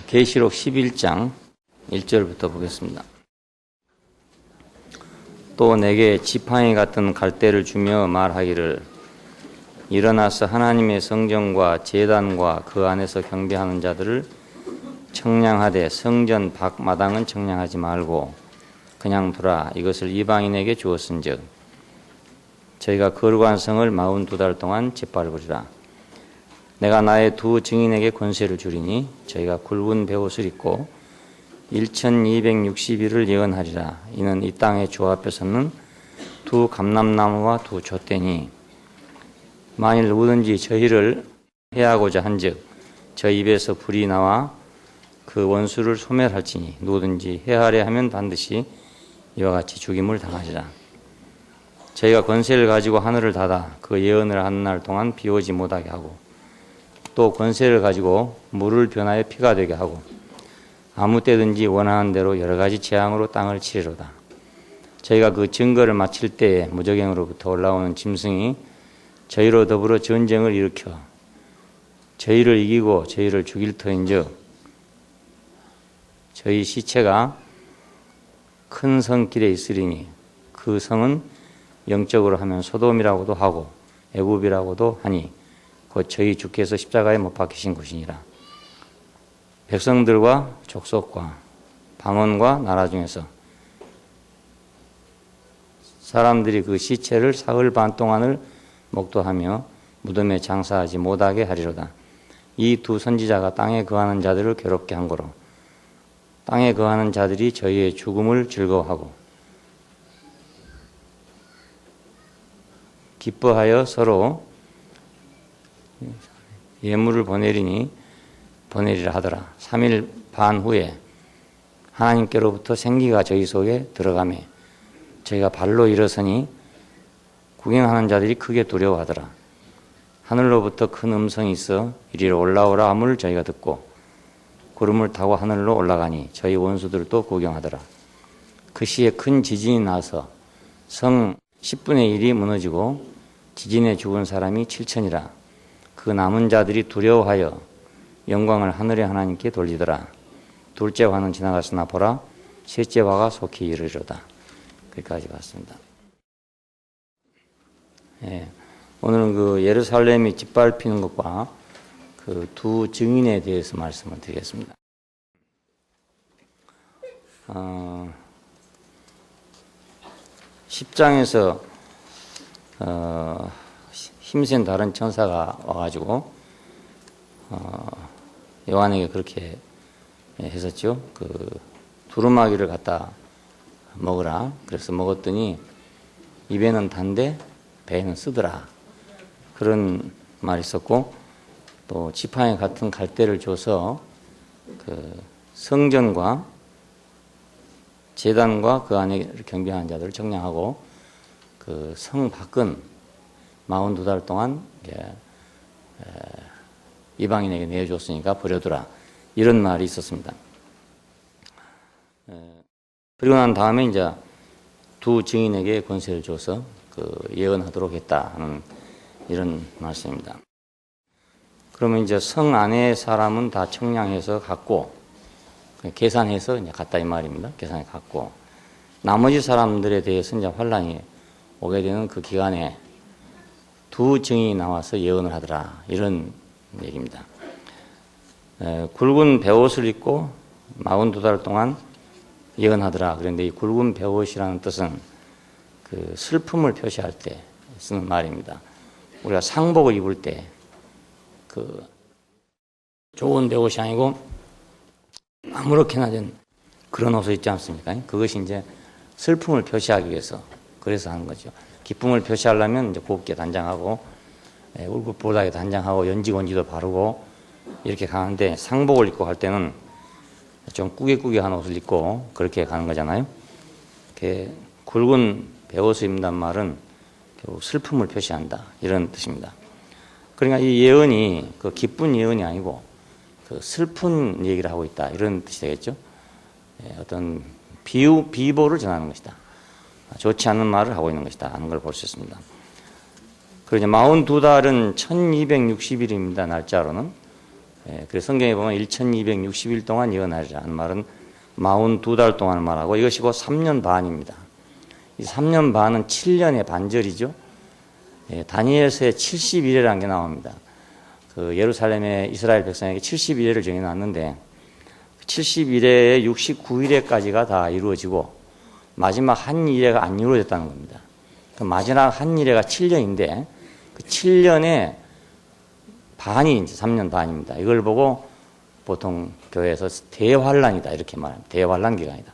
계시록 11장 1절부터 보겠습니다. 또 내게 지팡이 같은 갈대를 주며 말하기를 일어나서 하나님의 성전과 제단과 그 안에서 경배하는 자들을 청량하되 성전 밖 마당은 청량하지 말고 그냥 두라. 이것을 이방인에게 주었은즉 저희가 거룩한 성을 42달 동안 짓밟으리라. 내가 나의 두 증인에게 권세를 주리니 저희가 굵은 베옷을 입고 1260일을 예언하리라. 이는 이 땅의 주 앞에서는 두 감람나무와 두 톳대니 만일 누구든지 저희를 해하고자 한즉 저희 입에서 불이 나와 그 원수를 소멸할지니 누구든지 해하려 하면 반드시 이와 같이 죽임을 당하리라. 저희가 권세를 가지고 하늘을 닫아 그 예언을 하는 날 동안 비 오지 못하게 하고 또 권세를 가지고 물을 변하여 피가 되게 하고 아무 때든지 원하는 대로 여러 가지 재앙으로 땅을 치리로다. 저희가 그 증거를 마칠 때에 무적행으로부터 올라오는 짐승이 저희로 더불어 전쟁을 일으켜 저희를 이기고 저희를 죽일 터인즉 저희 시체가 큰 성길에 있으리니 그 성은 영적으로 하면 소돔이라고도 하고 애굽이라고도 하니 곧 저희 주께서 십자가에 못 박히신 곳이니라. 백성들과 족속과 방언과 나라 중에서 사람들이 그 시체를 사흘 반 동안을 목도하며 무덤에 장사하지 못하게 하리로다. 이 두 선지자가 땅에 거하는 자들을 괴롭게 한 거로 땅에 거하는 자들이 저희의 죽음을 즐거워하고 기뻐하여 서로 예물을 보내리라 하더라. 3일 반 후에 하나님께로부터 생기가 저희 속에 들어가매 저희가 발로 일어서니 구경하는 자들이 크게 두려워하더라. 하늘로부터 큰 음성이 있어 이리로 올라오라 함을 저희가 듣고 구름을 타고 하늘로 올라가니 저희 원수들도 구경하더라. 그 시에 큰 지진이 나서 성 10분의 1이 무너지고 지진에 죽은 사람이 7천이라. 그 남은 자들이 두려워하여 영광을 하늘의 하나님께 돌리더라. 둘째 화는 지나갔으나 보라 셋째 화가 속히 이르리로다. 거기까지 봤습니다. 오늘은 그 예루살렘이 짓밟히는 것과 그 두 증인에 대해서 말씀을 드리겠습니다. 10장에서 힘센 다른 천사가 와가지고 요한에게 그렇게 했었죠. 그 두루마기를 갖다 먹으라. 그래서 먹었더니 입에는 단데 배에는 쓰더라. 그런 말이 있었고 또 지팡이 같은 갈대를 줘서 그 성전과 제단과 그 안에 경배하는 자들을 청량하고 그 성 밖은 42달 동안 이방인에게 내어줬으니까 버려두라. 이런 말이 있었습니다. 그리고 난 다음에 이제 두 증인에게 권세를 줘서 그 예언하도록 했다 하는 이런 말씀입니다. 그러면 이제 성 안의 사람은 다 청량해서 갔고 계산해서 이제 갔다 이 말입니다. 계산해 갔고 나머지 사람들에 대해서 이제 환란이 오게 되는 그 기간에 두 증인이 나와서 예언을 하더라. 이런 얘기입니다. 굵은 베옷을 입고 42달 동안 예언하더라. 그런데 이 굵은 베옷이라는 뜻은 그 슬픔을 표시할 때 쓰는 말입니다. 우리가 상복을 입을 때 그 좋은 베옷이 아니고 아무렇게나 된 그런 옷을 입지 않습니까? 그것이 이제 슬픔을 표시하기 위해서 그래서 하는 거죠. 기쁨을 표시하려면 이제 곱게 단장하고 울긋불긋하게 단장하고 연지곤지도 바르고 이렇게 가는데 상복을 입고 갈 때는 좀 꾸깃꾸깃한 옷을 입고 그렇게 가는 거잖아요. 이렇게 굵은 베옷을 입는단 말은 결국 슬픔을 표시한다 이런 뜻입니다. 그러니까 이 예언이 그 기쁜 예언이 아니고 그 슬픈 얘기를 하고 있다 이런 뜻이 되겠죠. 어떤 비보를 전하는 것이다. 좋지 않은 말을 하고 있는 것이다 하는 걸 볼 수 있습니다. 그리고 이제 42달은 1260일입니다. 날짜로는 그래서 성경에 보면 1260일 동안 예언하리라는 말은 42달 동안을 말하고 이것이 곧 3년 반입니다. 이 3년 반은 7년의 반절이죠. 다니엘서에 70일이라는 게 나옵니다. 그 예루살렘의 이스라엘 백성에게 70일을 정해놨는데 70일에 69일에까지가 다 이루어지고 마지막 한 일회가 안 이루어졌다는 겁니다. 그 마지막 한 일회가 7년인데 그 7년의 반이 이제 3년 반입니다. 이걸 보고 보통 교회에서 대환란이다 이렇게 말합니다. 대환란 기간이다.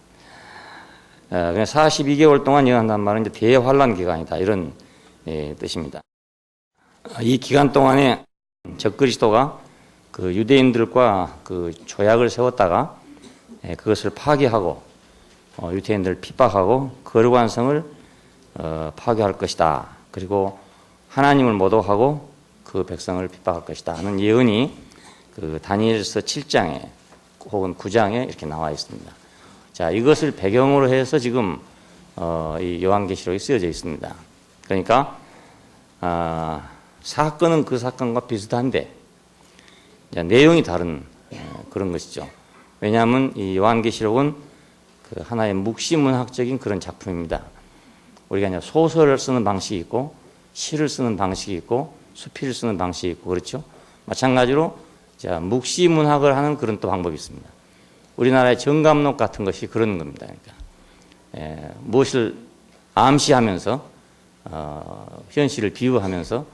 그냥 42개월 동안 예언한다는 말은 이제 대환란 기간이다 이런 뜻입니다. 이 기간 동안에 적그리스도가 그 유대인들과 그 조약을 세웠다가 그것을 파기하고 유대인들을 핍박하고 거룩한 성을 파괴할 것이다. 그리고 하나님을 모독하고 그 백성을 핍박할 것이다 하는 예언이 그 다니엘서 7장에 혹은 9장에 이렇게 나와 있습니다. 자, 이것을 배경으로 해서 지금 이 요한계시록이 쓰여져 있습니다. 그러니까 사건은 그 사건과 비슷한데 내용이 다른 그런 것이죠. 왜냐하면 이 요한계시록은 그 하나의 묵시문학적인 그런 작품입니다. 우리가 이제 소설을 쓰는 방식이 있고 시를 쓰는 방식이 있고 수필을 쓰는 방식이 있고 그렇죠. 마찬가지로 자, 묵시문학을 하는 그런 또 방법이 있습니다. 우리나라의 정감록 같은 것이 그런 겁니다. 그러니까 무엇을 암시하면서 현실을 비유하면서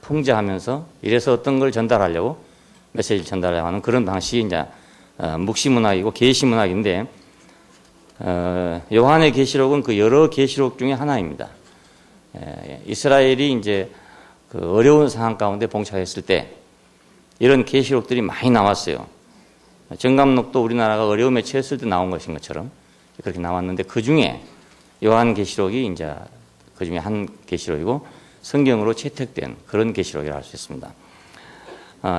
풍자하면서 이래서 어떤 걸 전달하려고 메시지를 전달하려고 하는 그런 방식이 이제 묵시문학이고 계시문학인데 요한의 계시록은 그 여러 계시록 중에 하나입니다. 이스라엘이 이제 그 어려운 상황 가운데 봉착했을 때 이런 계시록들이 많이 나왔어요. 정감록도 우리나라가 어려움에 처했을 때 나온 것인 것처럼 그렇게 나왔는데 그 중에 요한 계시록이 이제 그 중에 한 계시록이고 성경으로 채택된 그런 계시록이라 할 수 있습니다.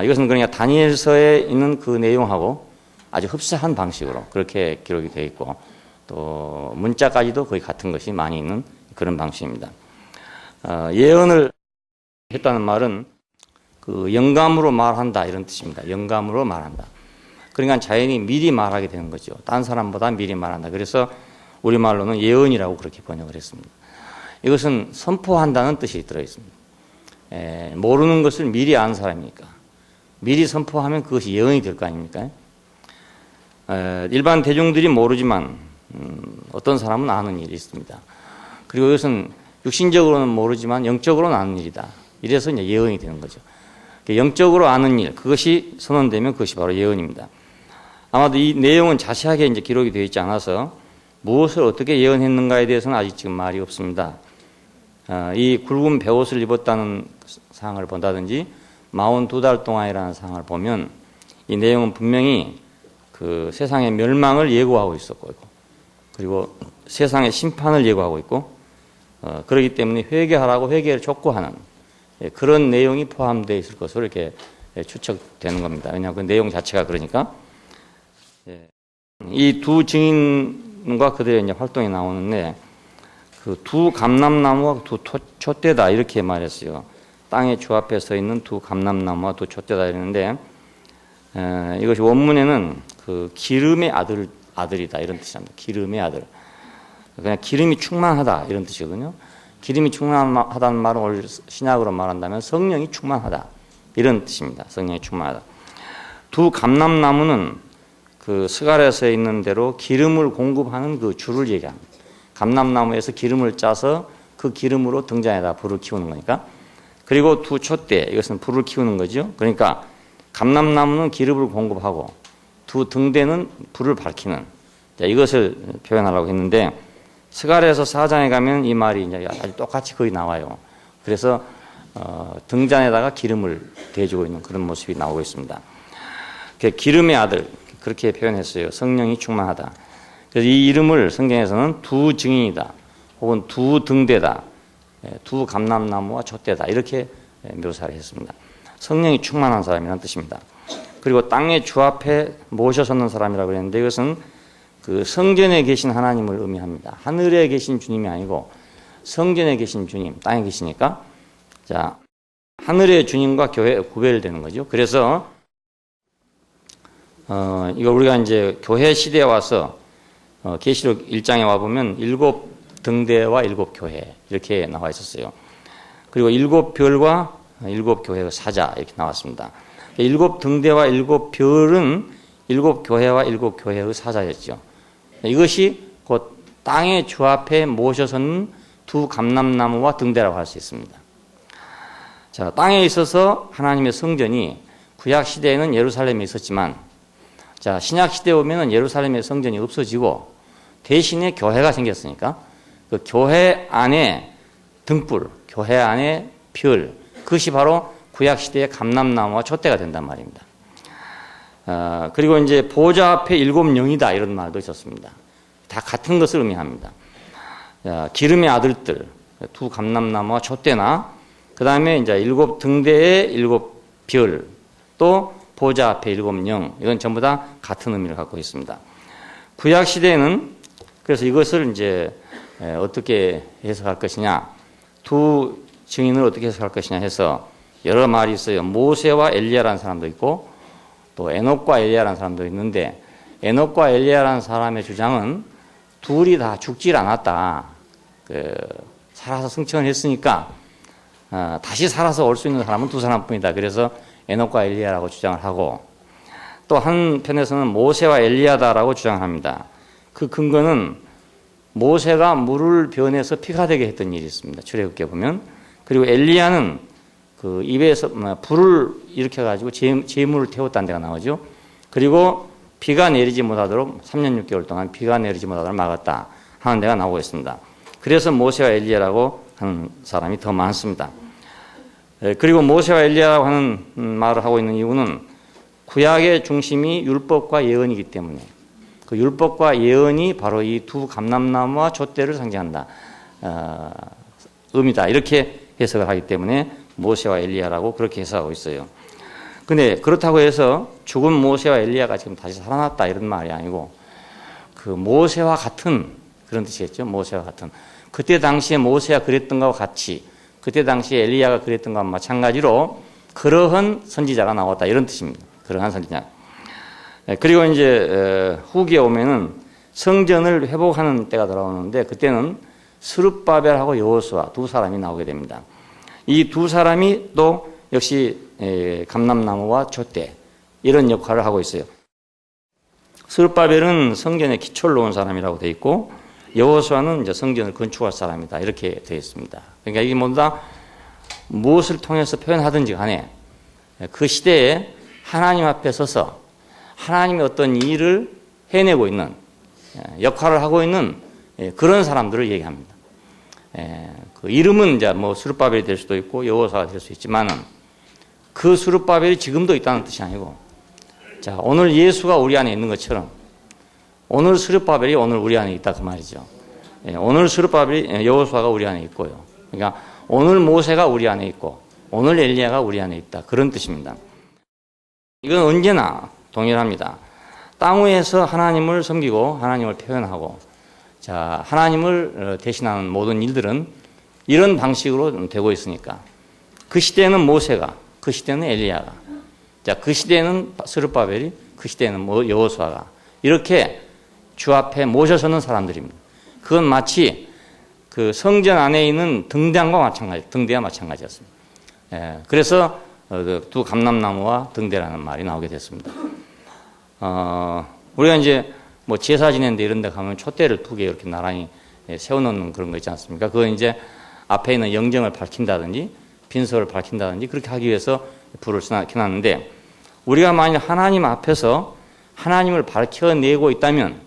이것은 그러니까 다니엘서에 있는 그 내용하고 아주 흡사한 방식으로 그렇게 기록이 되어 있고 또 문자까지도 거의 같은 것이 많이 있는 그런 방식입니다. 예언을 했다는 말은 그 영감으로 말한다 이런 뜻입니다. 영감으로 말한다. 그러니까 자연히 미리 말하게 되는 거죠. 딴 사람보다 미리 말한다. 그래서 우리말로는 예언이라고 그렇게 번역을 했습니다. 이것은 선포한다는 뜻이 들어있습니다. 모르는 것을 미리 아는 사람이니까 미리 선포하면 그것이 예언이 될 거 아닙니까? 일반 대중들이 모르지만 어떤 사람은 아는 일이 있습니다. 그리고 이것은 육신적으로는 모르지만 영적으로는 아는 일이다. 이래서 이제 예언이 되는 거죠. 영적으로 아는 일, 그것이 선언되면 그것이 바로 예언입니다. 아마도 이 내용은 자세하게 이제 기록이 되어 있지 않아서 무엇을 어떻게 예언했는가에 대해서는 아직 지금 말이 없습니다. 이 굵은 베옷을 입었다는 사항을 본다든지 42달 동안이라는 사항을 보면 이 내용은 분명히 그 세상의 멸망을 예고하고 있었고 그리고 세상의 심판을 예고하고 있고 그렇기 때문에 회개하라고 회개를 촉구하는 그런 내용이 포함되어 있을 것으로 이렇게 추측되는 겁니다. 왜냐하면 그 내용 자체가 그러니까 이 두 증인과 그들의 이제 활동이 나오는데 그 두 감람나무와 두 촛대다 이렇게 말했어요. 땅의 주 앞에 서 있는 두 감람나무와 두 촛대다 이랬는데 이것이 원문에는 그 기름의 아들이다 이런 뜻입니다. 기름의 아들. 그냥 기름이 충만하다 이런 뜻이거든요. 기름이 충만하다는 말은 오늘 신약으로 말한다면 성령이 충만하다 이런 뜻입니다. 성령이 충만하다. 두 감람나무는 그 스가랴서에 있는 대로 기름을 공급하는 그 줄을 얘기합니다. 감람나무에서 기름을 짜서 그 기름으로 등잔에다 불을 키우는 거니까. 그리고 두 촛대 이것은 불을 키우는 거죠. 그러니까 감람나무는 기름을 공급하고 두 등대는 불을 밝히는 이것을 표현하려고 했는데 스가랴서 4장에 가면 이 말이 이제 아주 똑같이 거의 나와요. 그래서 등잔에다가 기름을 대주고 있는 그런 모습이 나오고 있습니다. 기름의 아들 그렇게 표현했어요. 성령이 충만하다. 그래서 이 이름을 성경에서는 두 증인이다, 혹은 두 등대다, 두 감람나무와 촛대다 이렇게 묘사를 했습니다. 성령이 충만한 사람이라는 뜻입니다. 그리고 땅의 주 앞에 모셔 섰는 사람이라고 그랬는데 이것은 그 성전에 계신 하나님을 의미합니다. 하늘에 계신 주님이 아니고 성전에 계신 주님, 땅에 계시니까 자 하늘의 주님과 교회 구별되는 거죠. 그래서 이거 우리가 이제 교회 시대에 와서 계시록 1장에 와 보면 7 등대와 7 교회 이렇게 나와 있었어요. 그리고 7 별과 7 교회의 사자 이렇게 나왔습니다. 7 등대와 7 별은 7 교회와 7 교회의 사자였죠. 이것이 곧 땅의 주 앞에 모셔서는 두 감람나무와 등대라고 할 수 있습니다. 자, 땅에 있어서 하나님의 성전이 구약 시대에는 예루살렘에 있었지만, 자, 신약 시대에 오면은 예루살렘의 성전이 없어지고 대신에 교회가 생겼으니까 그 교회 안에 등불, 교회 안에 별, 그것이 바로 구약 시대의 감람나무와 촛대가 된단 말입니다. 그리고 이제 보좌 앞에 7 영이다 이런 말도 있었습니다. 다 같은 것을 의미합니다. 기름의 아들들, 두 감람나무와 촛대나 그 다음에 이제 7 등대의 7 별, 또 보좌 앞에 7 영, 이건 전부 다 같은 의미를 갖고 있습니다. 구약 시대에는 그래서 이것을 이제 어떻게 해석할 것이냐, 두 증인을 어떻게 해석할 것이냐 해서 여러 말이 있어요. 모세와 엘리야라는 사람도 있고 또 에녹과 엘리야라는 사람도 있는데, 에녹과 엘리야라는 사람의 주장은 둘이 다 죽질 않았다. 살아서 승천을 했으니까 다시 살아서 올 수 있는 사람은 두 사람뿐이다. 그래서 에녹과 엘리야라고 주장을 하고, 또 한편에서는 모세와 엘리야다라고 주장합니다. 그 근거는 모세가 물을 변해서 피가 되게 했던 일이 있습니다. 출애굽기에 보면. 그리고 엘리야는 그 입에서 불을 일으켜가지고 재물을 태웠다는 데가 나오죠. 그리고 비가 내리지 못하도록 3년 6개월 동안 비가 내리지 못하도록 막았다 하는 데가 나오고 있습니다. 그래서 모세와 엘리야라고 하는 사람이 더 많습니다. 그리고 모세와 엘리야라고 하는 말을 하고 있는 이유는 구약의 중심이 율법과 예언이기 때문에 그 율법과 예언이 바로 이 두 감람나무와 촛대를 상징한다. 의미다. 이렇게 해석을 하기 때문에 모세와 엘리야라고 그렇게 해석하고 있어요. 근데 그렇다고 해서 죽은 모세와 엘리야가 지금 다시 살아났다 이런 말이 아니고, 그 모세와 같은 그런 뜻이겠죠. 모세와 같은. 그때 당시에 모세가 그랬던 것과 같이, 그때 당시에 엘리야가 그랬던 것과 마찬가지로 그러한 선지자가 나왔다 이런 뜻입니다. 그러한 선지자. 그리고 이제 후기에 오면은 성전을 회복하는 때가 돌아오는데, 그때는 스룹바벨하고 여호수아 두 사람이 나오게 됩니다. 이 두 사람이 또 역시 감람나무와 촛대 이런 역할을 하고 있어요. 스룹바벨은 성전에 기초를 놓은 사람이라고 되어 있고, 여호수아는 이제 성전을 건축할 사람이다 이렇게 되어 있습니다. 그러니까 이게 모두 다 무엇을 통해서 표현하든지 간에 그 시대에 하나님 앞에 서서 하나님의 어떤 일을 해내고 있는, 역할을 하고 있는 그런 사람들을 얘기합니다. 그 이름은 이제 뭐 스룹바벨이 될 수도 있고 여호수아가 될 수 있지만은 그 스룹바벨이 지금도 있다는 뜻이 아니고, 자, 오늘 예수가 우리 안에 있는 것처럼 오늘 스룹바벨이 오늘 우리 안에 있다 그 말이죠. 오늘 스룹바벨이 여호수아가 우리 안에 있고요. 그러니까 오늘 모세가 우리 안에 있고 오늘 엘리야가 우리 안에 있다 그런 뜻입니다. 이건 언제나 동일합니다. 땅 위에서 하나님을 섬기고 하나님을 표현하고, 자, 하나님을 대신하는 모든 일들은 이런 방식으로 되고 있으니까, 그 시대에는 모세가, 그 시대는 엘리야가, 자, 그 시대에는 스룹바벨이, 그 시대에는 여호수아가 이렇게 주 앞에 모셔서는 사람들입니다. 그건 마치 그 성전 안에 있는 등대와 마찬가지였습니다. 그래서 두 감람나무와 등대라는 말이 나오게 됐습니다. 우리가 이제 뭐 제사 지내는데 이런 데 가면 촛대를 2개 이렇게 나란히 세워놓는 그런 거 있지 않습니까? 그건 이제 앞에 있는 영정을 밝힌다든지 빈소를 밝힌다든지 그렇게 하기 위해서 불을 켜놨는데, 우리가 만약 하나님 앞에서 하나님을 밝혀내고 있다면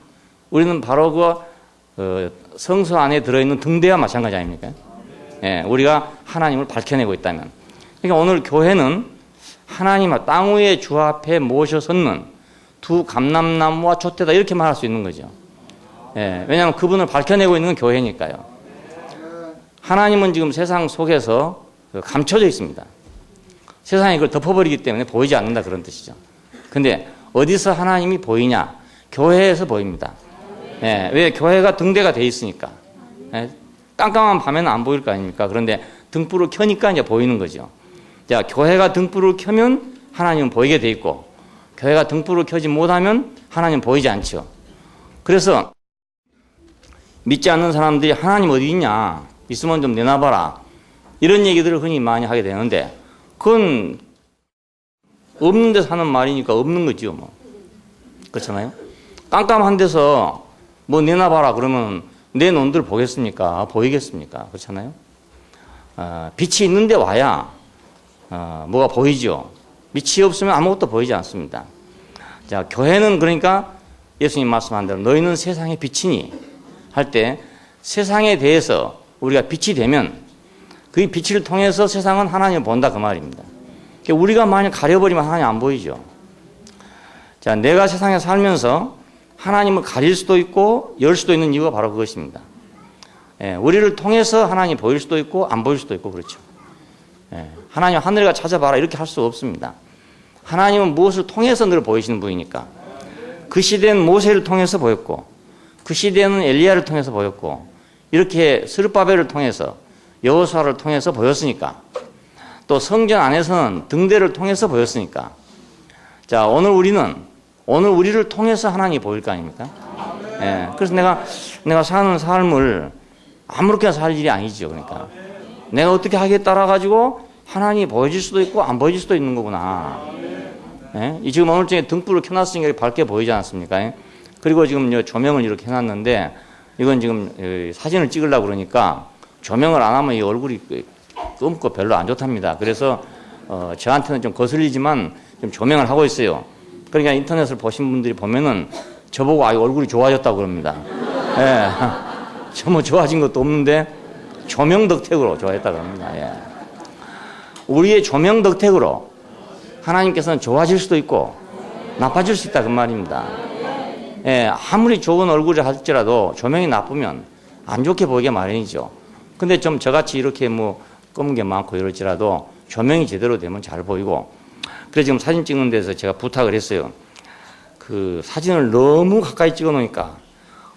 우리는 바로 그 성소 안에 들어있는 등대와 마찬가지 아닙니까? 예, 우리가 하나님을 밝혀내고 있다면. 그러니까 오늘 교회는 하나님 땅 위에 주 앞에 모셔서는 두 감람나무와 촛대다 이렇게 말할 수 있는 거죠. 예, 왜냐하면 그분을 밝혀내고 있는 건 교회니까요. 하나님은 지금 세상 속에서 감춰져 있습니다. 세상이 그걸 덮어버리기 때문에 보이지 않는다 그런 뜻이죠. 근데 어디서 하나님이 보이냐? 교회에서 보입니다. 예, 왜? 교회가 등대가 돼 있으니까. 예, 깜깜한 밤에는 안 보일 거 아닙니까? 그런데 등불을 켜니까 이제 보이는 거죠. 자, 교회가 등불을 켜면 하나님은 보이게 돼 있고, 교회가 등불을 켜지 못하면 하나님 보이지 않죠. 그래서 믿지 않는 사람들이 하나님 어디 있냐? 있으면 좀 내놔봐라. 이런 얘기들을 흔히 많이 하게 되는데 그건 없는 데서 하는 말이니까 없는 거죠. 뭐. 그렇잖아요. 깜깜한 데서 뭐 내놔봐라 그러면 내 논들 보겠습니까? 보이겠습니까? 그렇잖아요. 빛이 있는데 와야 뭐가 보이죠. 빛이 없으면 아무것도 보이지 않습니다. 자, 교회는 그러니까 예수님 말씀한 대로 너희는 세상의 빛이니 할 때 세상에 대해서 우리가 빛이 되면 그 빛을 통해서 세상은 하나님을 본다 그 말입니다. 그러니까 우리가 만약 가려버리면 하나님 안 보이죠. 자, 내가 세상에 살면서 하나님을 가릴 수도 있고 열 수도 있는 이유가 바로 그것입니다. 예, 우리를 통해서 하나님이 보일 수도 있고 안 보일 수도 있고 그렇죠. 예, 하나님 하늘과 찾아봐라 이렇게 할 수 없습니다. 하나님은 무엇을 통해서 늘 보이시는 분이니까 그 시대는 모세를 통해서 보였고 그 시대는 엘리야를 통해서 보였고 이렇게 스룹바벨을 통해서 여호수아를 통해서 보였으니까 또 성전 안에서는 등대를 통해서 보였으니까 자 오늘 우리를 통해서 하나님이 보일 거 아닙니까? 예, 그래서 내가 사는 삶을 아무렇게나 살 일이 아니죠. 그러니까 내가 어떻게 하기에 따라 가지고 하나님이 보여질 수도 있고 안 보여질 수도 있는 거구나. 예? 지금 오늘 중에 등불을 켜놨으니까 밝게 보이지 않습니까? 예? 그리고 지금 조명을 이렇게 해놨는데 이건 지금 사진을 찍으려고 그러니까 조명을 안 하면 이 얼굴이 검고 별로 안 좋답니다. 그래서 저한테는 좀 거슬리지만 좀 조명을 하고 있어요. 그러니까 인터넷을 보신 분들이 보면은 저보고 얼굴이 좋아졌다고 그럽니다. 예. 저 뭐 좋아진 것도 없는데 조명 덕택으로 좋아졌다고 합니다. 예. 우리의 조명 덕택으로 하나님께서는 좋아질 수도 있고 나빠질 수 있다 그 말입니다. 예, 아무리 좋은 얼굴을 할지라도 조명이 나쁘면 안 좋게 보이게 마련이죠. 근데 좀 저같이 이렇게 뭐 검은 게 많고 이럴지라도 조명이 제대로 되면 잘 보이고 그래서 지금 사진 찍는 데서 제가 부탁을 했어요. 그 사진을 너무 가까이 찍어 놓으니까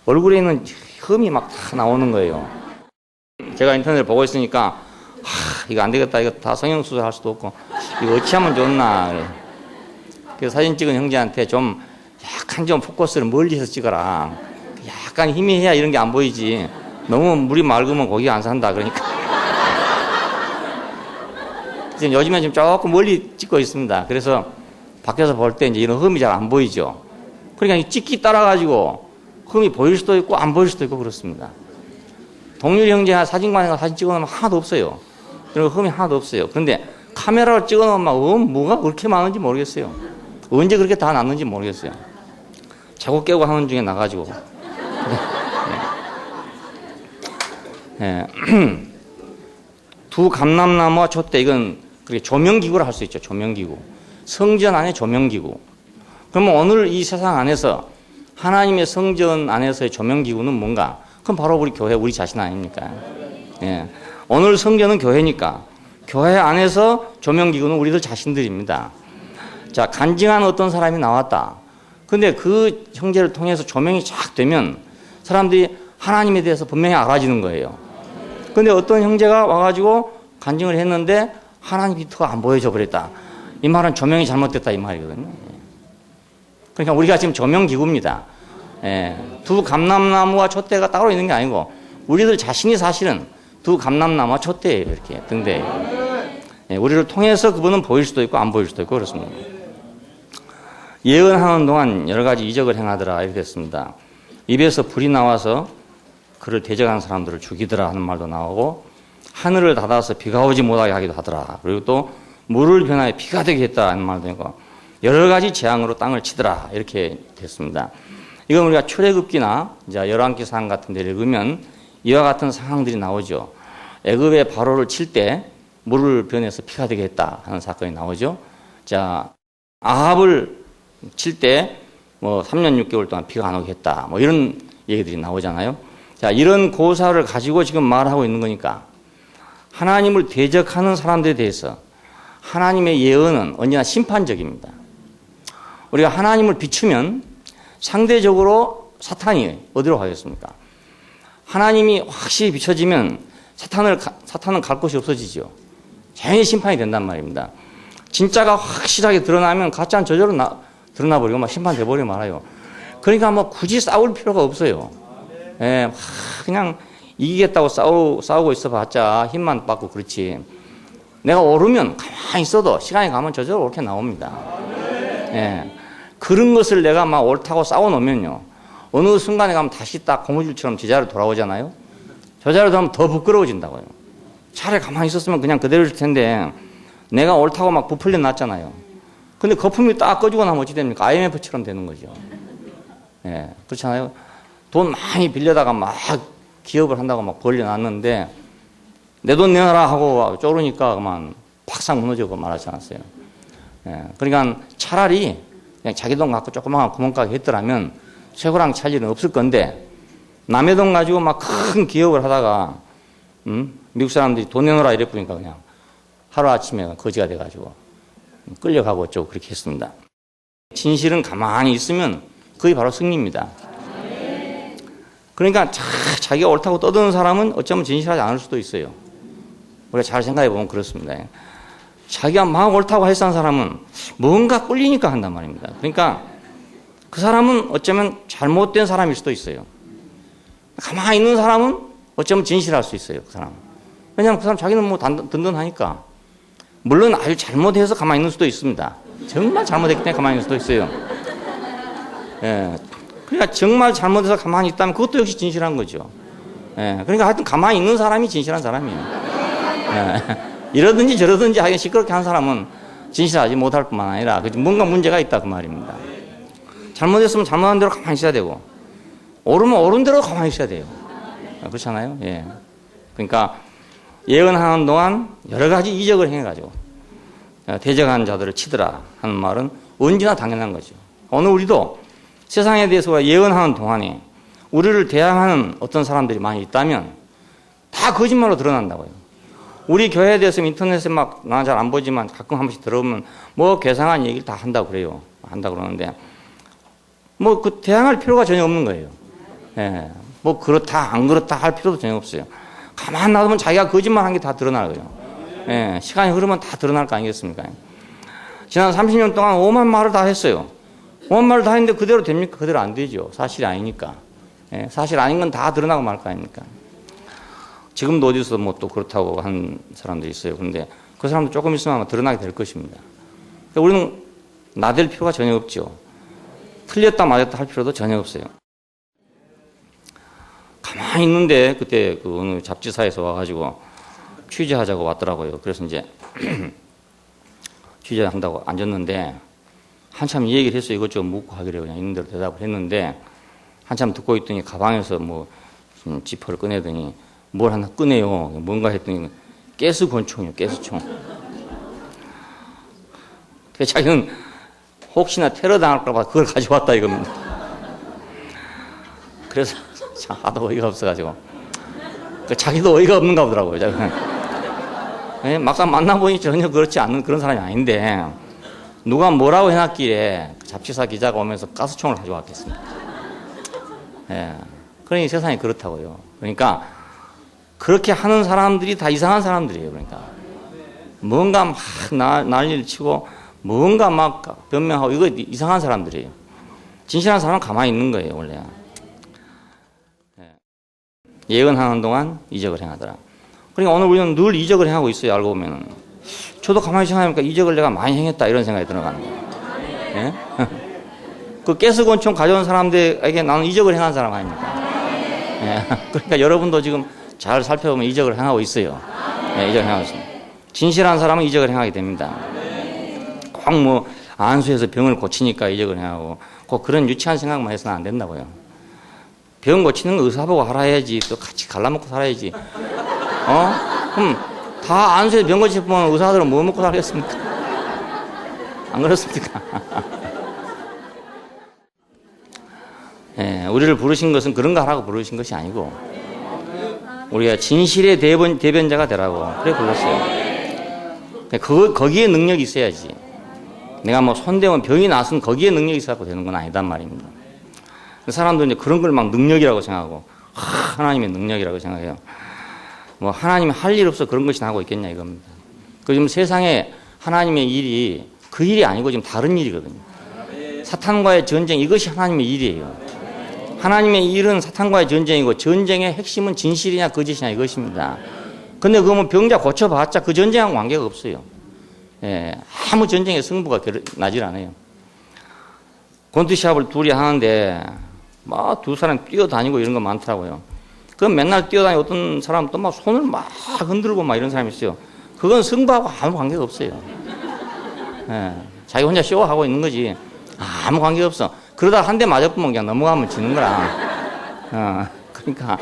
얼굴에 있는 흠이 막 다 나오는 거예요. 제가 인터넷을 보고 있으니까 이거 안 되겠다. 이거 다 성형수술 할 수도 없고 이거 어찌 하면 좋나. 그래서 사진 찍은 형제한테 좀 약간 좀 포커스를 멀리서 찍어라. 약간 희미해야 이런 게 안 보이지. 너무 물이 맑으면 고기가 안 산다. 그러니까. 지금 요즘에 좀 조금 멀리 찍고 있습니다. 그래서 밖에서 볼 때 이제 이런 흠이 잘 안 보이죠. 그러니까 찍기 따라가지고 흠이 보일 수도 있고 안 보일 수도 있고 그렇습니다. 동률 형제 사진관에 사진 찍어놓으면 하나도 없어요. 그리고 흠이 하나도 없어요. 그런데 카메라로 찍어놓으면 뭐가 그렇게 많은지 모르겠어요. 언제 그렇게 다 났는지 모르겠어요. 자고 깨고 하는 중에 나가지고. 네. 두 감람나무와 촛대 이건 조명기구를 할 수 있죠. 조명기구. 성전 안에 조명기구. 그러면 오늘 이 세상 안에서 하나님의 성전 안에서의 조명기구는 뭔가? 그럼 바로 우리 교회, 우리 자신 아닙니까? 예. 오늘 성전은 교회니까 교회 안에서 조명기구는 우리들 자신들입니다. 자, 간증한 어떤 사람이 나왔다. 근데 그 형제를 통해서 조명이 쫙 되면 사람들이 하나님에 대해서 분명히 알아지는 거예요. 근데 어떤 형제가 와가지고 간증을 했는데 하나님이 더 안 보여져 버렸다. 이 말은 조명이 잘못됐다 이 말이거든요. 그러니까 우리가 지금 조명기구입니다. 예. 두 감람나무와 촛대가 따로 있는 게 아니고 우리들 자신이 사실은 두 감람나무와 촛대예요. 이렇게 등대예요. 예. 우리를 통해서 그분은 보일 수도 있고 안 보일 수도 있고 그렇습니다. 예언하는 동안 여러 가지 이적을 행하더라 이렇게 됐습니다. 입에서 불이 나와서 그를 대적하는 사람들을 죽이더라 하는 말도 나오고 하늘을 닫아서 비가 오지 못하게 하기도 하더라. 그리고 또 물을 변하여 피가 되게 했다 하는 말도 있고 여러 가지 재앙으로 땅을 치더라 이렇게 됐습니다. 이건 우리가 출애굽기나 이제 열왕기상 같은 데 읽으면 이와 같은 상황들이 나오죠. 애굽의 바로를 칠 때 물을 변해서 피가 되게 했다 하는 사건이 나오죠. 자, 아합을 칠 때 뭐 3년 6개월 동안 비가 안 오게 했다. 뭐 이런 얘기들이 나오잖아요. 자, 이런 고사를 가지고 지금 말하고 있는 거니까 하나님을 대적하는 사람들에 대해서 하나님의 예언은 언제나 심판적입니다. 우리가 하나님을 비추면 상대적으로 사탄이 어디로 가겠습니까? 하나님이 확실히 비춰지면 사탄은 갈 곳이 없어지죠. 자연히 심판이 된단 말입니다. 진짜가 확실하게 드러나면 가짜는 저절로 드러나 버리고 막 심판돼 버리고 말아요. 그러니까 뭐 굳이 싸울 필요가 없어요. 예, 그냥 이기겠다고 싸우고 있어봤자 힘만 받고 그렇지. 내가 오르면 가만히 있어도 시간이 가면 저절로 옳게 나옵니다. 예, 그런 것을 내가 막 옳다고 싸워놓으면요, 어느 순간에 가면 다시 딱 고무줄처럼 제자리로 돌아오잖아요. 저 자리로 돌아오면 더 부끄러워진다고요. 차라리 가만히 있었으면 그냥 그대로일 텐데 내가 옳다고 막 부풀려 놨잖아요. 근데 거품이 딱 꺼지고 나면 어찌 됩니까? IMF처럼 되는 거죠. 예, 그렇잖아요. 돈 많이 빌려다가 막 기업을 한다고 막 벌려놨는데 내 돈 내놔라 하고 쪼르니까 그만 팍상 무너지고 말하지 않았어요. 예, 그러니까 차라리 그냥 자기 돈 갖고 조그마한 구멍가게 했더라면 쇠고랑 찰 일은 없을 건데, 남의 돈 가지고 막 큰 기업을 하다가 미국 사람들이 돈 내놓으라 이랬으니까 그냥 하루아침에 거지가 돼가지고 끌려가고 어쩌고 그렇게 했습니다. 진실은 가만히 있으면 그게 바로 승리입니다. 그러니까 자기가 옳다고 떠드는 사람은 어쩌면 진실하지 않을 수도 있어요. 우리가 잘 생각해 보면 그렇습니다. 자기가 막 옳다고 했던 사람은 뭔가 꿀리니까 한단 말입니다. 그러니까 그 사람은 어쩌면 잘못된 사람일 수도 있어요. 가만히 있는 사람은 어쩌면 진실할 수 있어요. 그 사람은. 왜냐하면 그 사람 자기는 뭐 든든하니까. 물론 아주 잘못해서 가만히 있는 수도 있습니다. 정말 잘못했기 때문에 가만히 있는 수도 있어요. 예. 그러니까 정말 잘못해서 가만히 있다면 그것도 역시 진실한 거죠. 예. 그러니까 하여튼 가만히 있는 사람이 진실한 사람이에요. 예. 이러든지 저러든지 하긴 시끄럽게 한 사람은 진실하지 못할 뿐만 아니라 뭔가 문제가 있다 그 말입니다. 잘못했으면 잘못한 대로 가만히 있어야 되고, 옳으면 옳은 대로 가만히 있어야 돼요. 그렇잖아요. 예. 그러니까 예언하는 동안 여러 가지 이적을 행해가지고 대적한 자들을 치더라 하는 말은 언제나 당연한 거죠. 오늘 우리도 세상에 대해서 예언하는 동안에 우리를 대항하는 어떤 사람들이 많이 있다면 다 거짓말로 드러난다고요. 우리 교회에 대해서 인터넷에 막 나 잘 안 보지만 가끔 한 번씩 들어보면 뭐 괴상한 얘기를 다 한다고 그래요. 한다고 그러는데 뭐 그 대항할 필요가 전혀 없는 거예요. 예. 뭐 그렇다 안 그렇다 할 필요도 전혀 없어요. 가만 놔두면 자기가 거짓말 한 게 다 드러나고요. 예. 시간이 흐르면 다 드러날 거 아니겠습니까? 지난 30년 동안 오만 말을 다 했어요. 오만 말을 다 했는데 그대로 됩니까? 그대로 안 되죠. 사실이 아니니까. 예. 사실 아닌 건 다 드러나고 말 거 아닙니까? 지금도 어디서 뭐 또 그렇다고 한 사람들이 있어요. 그런데 그 사람도 조금 있으면 아마 드러나게 될 것입니다. 그러니까 우리는 나댈 필요가 전혀 없죠. 틀렸다 맞았다 할 필요도 전혀 없어요. 가만히 있는데 그때 그 어느 잡지사에서 와가지고 취재하자고 왔더라고요. 그래서 이제 취재한다고 앉았는데 한참 이 얘기를 했어요. 이것저것 묻고 하기로 그냥 있는 대로 대답을 했는데 한참 듣고 있더니 가방에서 뭐 지퍼를 꺼내더니 뭘 하나 꺼내요. 뭔가 했더니 가스권총이요. 가스총. 그래서 자기는 혹시나 테러 당할까 봐 그걸 가져왔다 이겁니다. 그래서 참 하도 어이가 없어가지고 자기도 어이가 없는가 보더라고요. 네, 막상 만나보니 전혀 그렇지 않은 그런 사람이 아닌데 누가 뭐라고 해놨기에 잡지사 기자가 오면서 가스총을 가져왔겠습니다. 네, 그러니 세상이 그렇다고요. 그러니까 그렇게 하는 사람들이 다 이상한 사람들이에요. 그러니까 뭔가 막 난리를 치고 뭔가 막 변명하고 이거 이상한 사람들이에요. 진실한 사람은 가만히 있는 거예요. 원래. 예언하는 동안 이적을 행하더라. 그러니까 오늘 우리는 늘 이적을 행하고 있어요. 알고 보면은. 저도 가만히 생각해보니까 이적을 내가 많이 행했다 이런 생각이 들어가는 거예요. 예? 그 가스권총 가져온 사람들에게 나는 이적을 행한 사람 아닙니까? 예? 그러니까 여러분도 지금 잘 살펴보면 이적을 행하고 있어요. 예, 이적을 행하고 있습니다. 진실한 사람은 이적을 행하게 됩니다. 꼭 뭐 안수해서 병을 고치니까 이적을 행하고 꼭 그런 유치한 생각만 해서는 안 된다고요. 병 고치는 거 의사 보고 하라 해야지. 또 같이 갈라먹고 살아야지. 그럼 다 안수해서 병 고치면 의사들은 뭐 먹고 살겠습니까? 안 그렇습니까? 예, 우리를 부르신 것은 그런 거 하라고 부르신 것이 아니고 우리가 진실의 대변자가 되라고 그래 불렀어요. 거기에 능력이 있어야지. 내가 뭐 손대면 병이 나서는 거기에 능력이 있어서 되는 건 아니단 말입니다. 사람도 이제 그런 걸 막 능력이라고 생각하고 하나님의 능력이라고 생각해요. 뭐 하나님이 할 일 없어 그런 것이 하고 있겠냐 이겁니다. 그 지금 세상에 하나님의 일이 그 일이 아니고 지금 다른 일이거든요. 사탄과의 전쟁, 이것이 하나님의 일이에요. 하나님의 일은 사탄과의 전쟁이고 전쟁의 핵심은 진실이냐 거짓이냐 이것입니다. 근데 그거 뭐 병자 고쳐봤자 그 전쟁하고 관계가 없어요. 예, 아무 전쟁의 승부가 나질 않아요. 권투시합을 둘이 하는데 막 두 사람 뛰어다니고 이런 거 많더라고요. 그럼 맨날 뛰어다니고 어떤 사람은 또 막 손을 막 흔들고 막 이런 사람이 있어요. 그건 승부하고 아무 관계가 없어요. 예, 자기 혼자 쇼하고 있는 거지 아무 관계가 없어. 그러다 한 대 맞아보면 그냥 넘어가면 지는 거라. 그러니까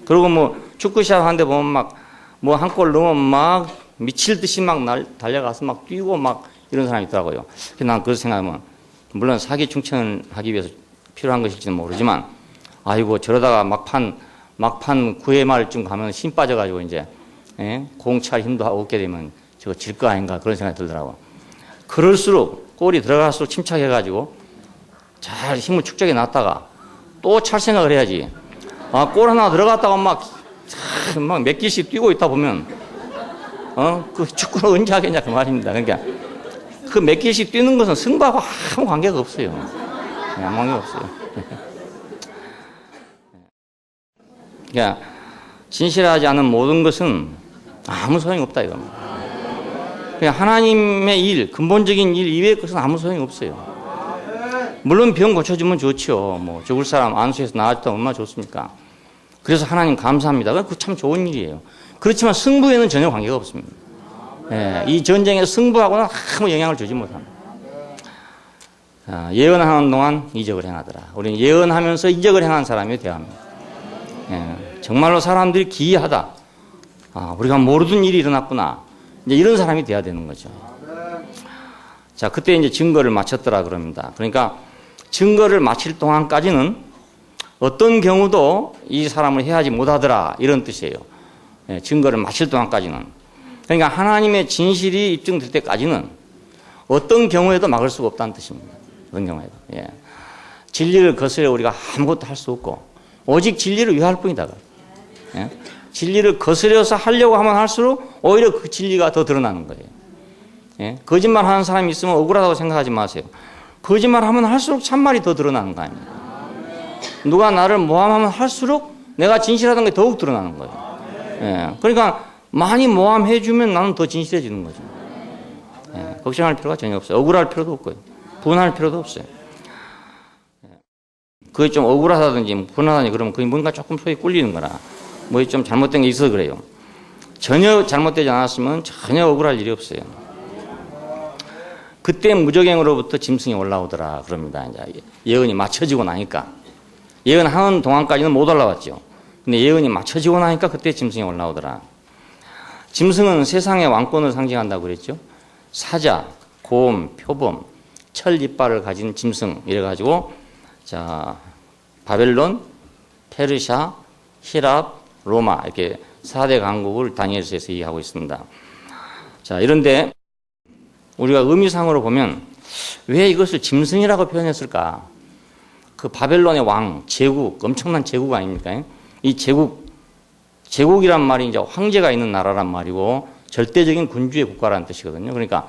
그리고 뭐 축구시합 하는데 보면 막 뭐 한 골 넣으면 막 미칠 듯이 막 달려가서 막 뛰고 막 이런 사람이 있더라고요. 그래서 난 그런 생각하면 물론 사기 충천을 하기 위해서 필요한 것일지는 모르지만 아이고 저러다가 막판 9회 말쯤 가면 힘 빠져가지고 이제 공찰 힘도 없게 되면 저거 질 거 아닌가 그런 생각이 들더라고요. 그럴수록 골이 들어갈수록 침착해가지고 잘 힘을 축적해 놨다가 또 찰 생각을 해야지. 골 하나 들어갔다가 막 몇 개씩 뛰고 있다 보면 그 축구를 언제 하겠냐 그 말입니다. 그러니까 그 몇 개씩 뛰는 것은 승부하고 아무 관계가 없어요. 아무 관계가 없어요. 그러니까 진실하지 않은 모든 것은 아무 소용이 없다 이겁니다. 그냥 하나님의 일, 근본적인 일 이외의 것은 아무 소용이 없어요. 물론 병 고쳐주면 좋죠. 뭐 죽을 사람 안수해서 나아졌다 얼마나 좋습니까? 그래서 하나님 감사합니다. 그 참 좋은 일이에요. 그렇지만 승부에는 전혀 관계가 없습니다. 예, 이 전쟁의 승부하고는 아무 영향을 주지 못합니다. 예언하는 동안 이적을 행하더라. 우리는 예언하면서 이적을 행한 사람이 되어야 합니다. 예, 정말로 사람들이 기이하다. 우리가 모르던 일이 일어났구나. 이제 이런 사람이 돼야 되는 거죠. 자, 그때 이제 증거를 마쳤더라 그럽니다. 그러니까 증거를 마칠 동안까지는 어떤 경우도 이 사람을 해하지 못하더라 이런 뜻이에요. 예, 증거를 마칠 동안까지는. 그러니까 하나님의 진실이 입증될 때까지는 어떤 경우에도 막을 수가 없다는 뜻입니다. 어떤 경우에도. 예. 진리를 거스려 우리가 아무것도 할 수 없고 오직 진리를 위할 뿐이다. 예? 진리를 거스려서 하려고 하면 할수록 오히려 그 진리가 더 드러나는 거예요. 예? 거짓말하는 사람이 있으면 억울하다고 생각하지 마세요. 거짓말하면 할수록 참말이 더 드러나는 거 아닙니까? 누가 나를 모함하면 할수록 내가 진실하다는 게 더욱 드러나는 거예요. 예. 그러니까 많이 모함해주면 나는 더 진실해지는 거죠. 예. 걱정할 필요가 전혀 없어요. 억울할 필요도 없고요. 분할 필요도 없어요. 그게 좀 억울하다든지 분하다든지 그러면 그게 뭔가 조금 속이 꿀리는 거라 뭐 좀 잘못된 게 있어서 그래요. 전혀 잘못되지 않았으면 전혀 억울할 일이 없어요. 그때 무적행으로부터 짐승이 올라오더라 그럽니다. 이제 예언이 맞춰지고 나니까 예언하는 동안까지는 못 올라왔죠. 근데 예언이 맞춰지고 나니까 그때 짐승이 올라오더라. 짐승은 세상의 왕권을 상징한다고 그랬죠. 사자, 곰, 표범, 철 이빨을 가진 짐승 이래가지고 자 바벨론, 페르시아, 히랍, 로마 이렇게 4대 강국을 다니엘서에서 얘기하고 있습니다. 자 이런데 우리가 의미상으로 보면 왜 이것을 짐승이라고 표현했을까? 그 바벨론의 왕, 제국, 엄청난 제국 아닙니까? 이 제국이란 말이 이제 황제가 있는 나라란 말이고 절대적인 군주의 국가라는 뜻이거든요. 그러니까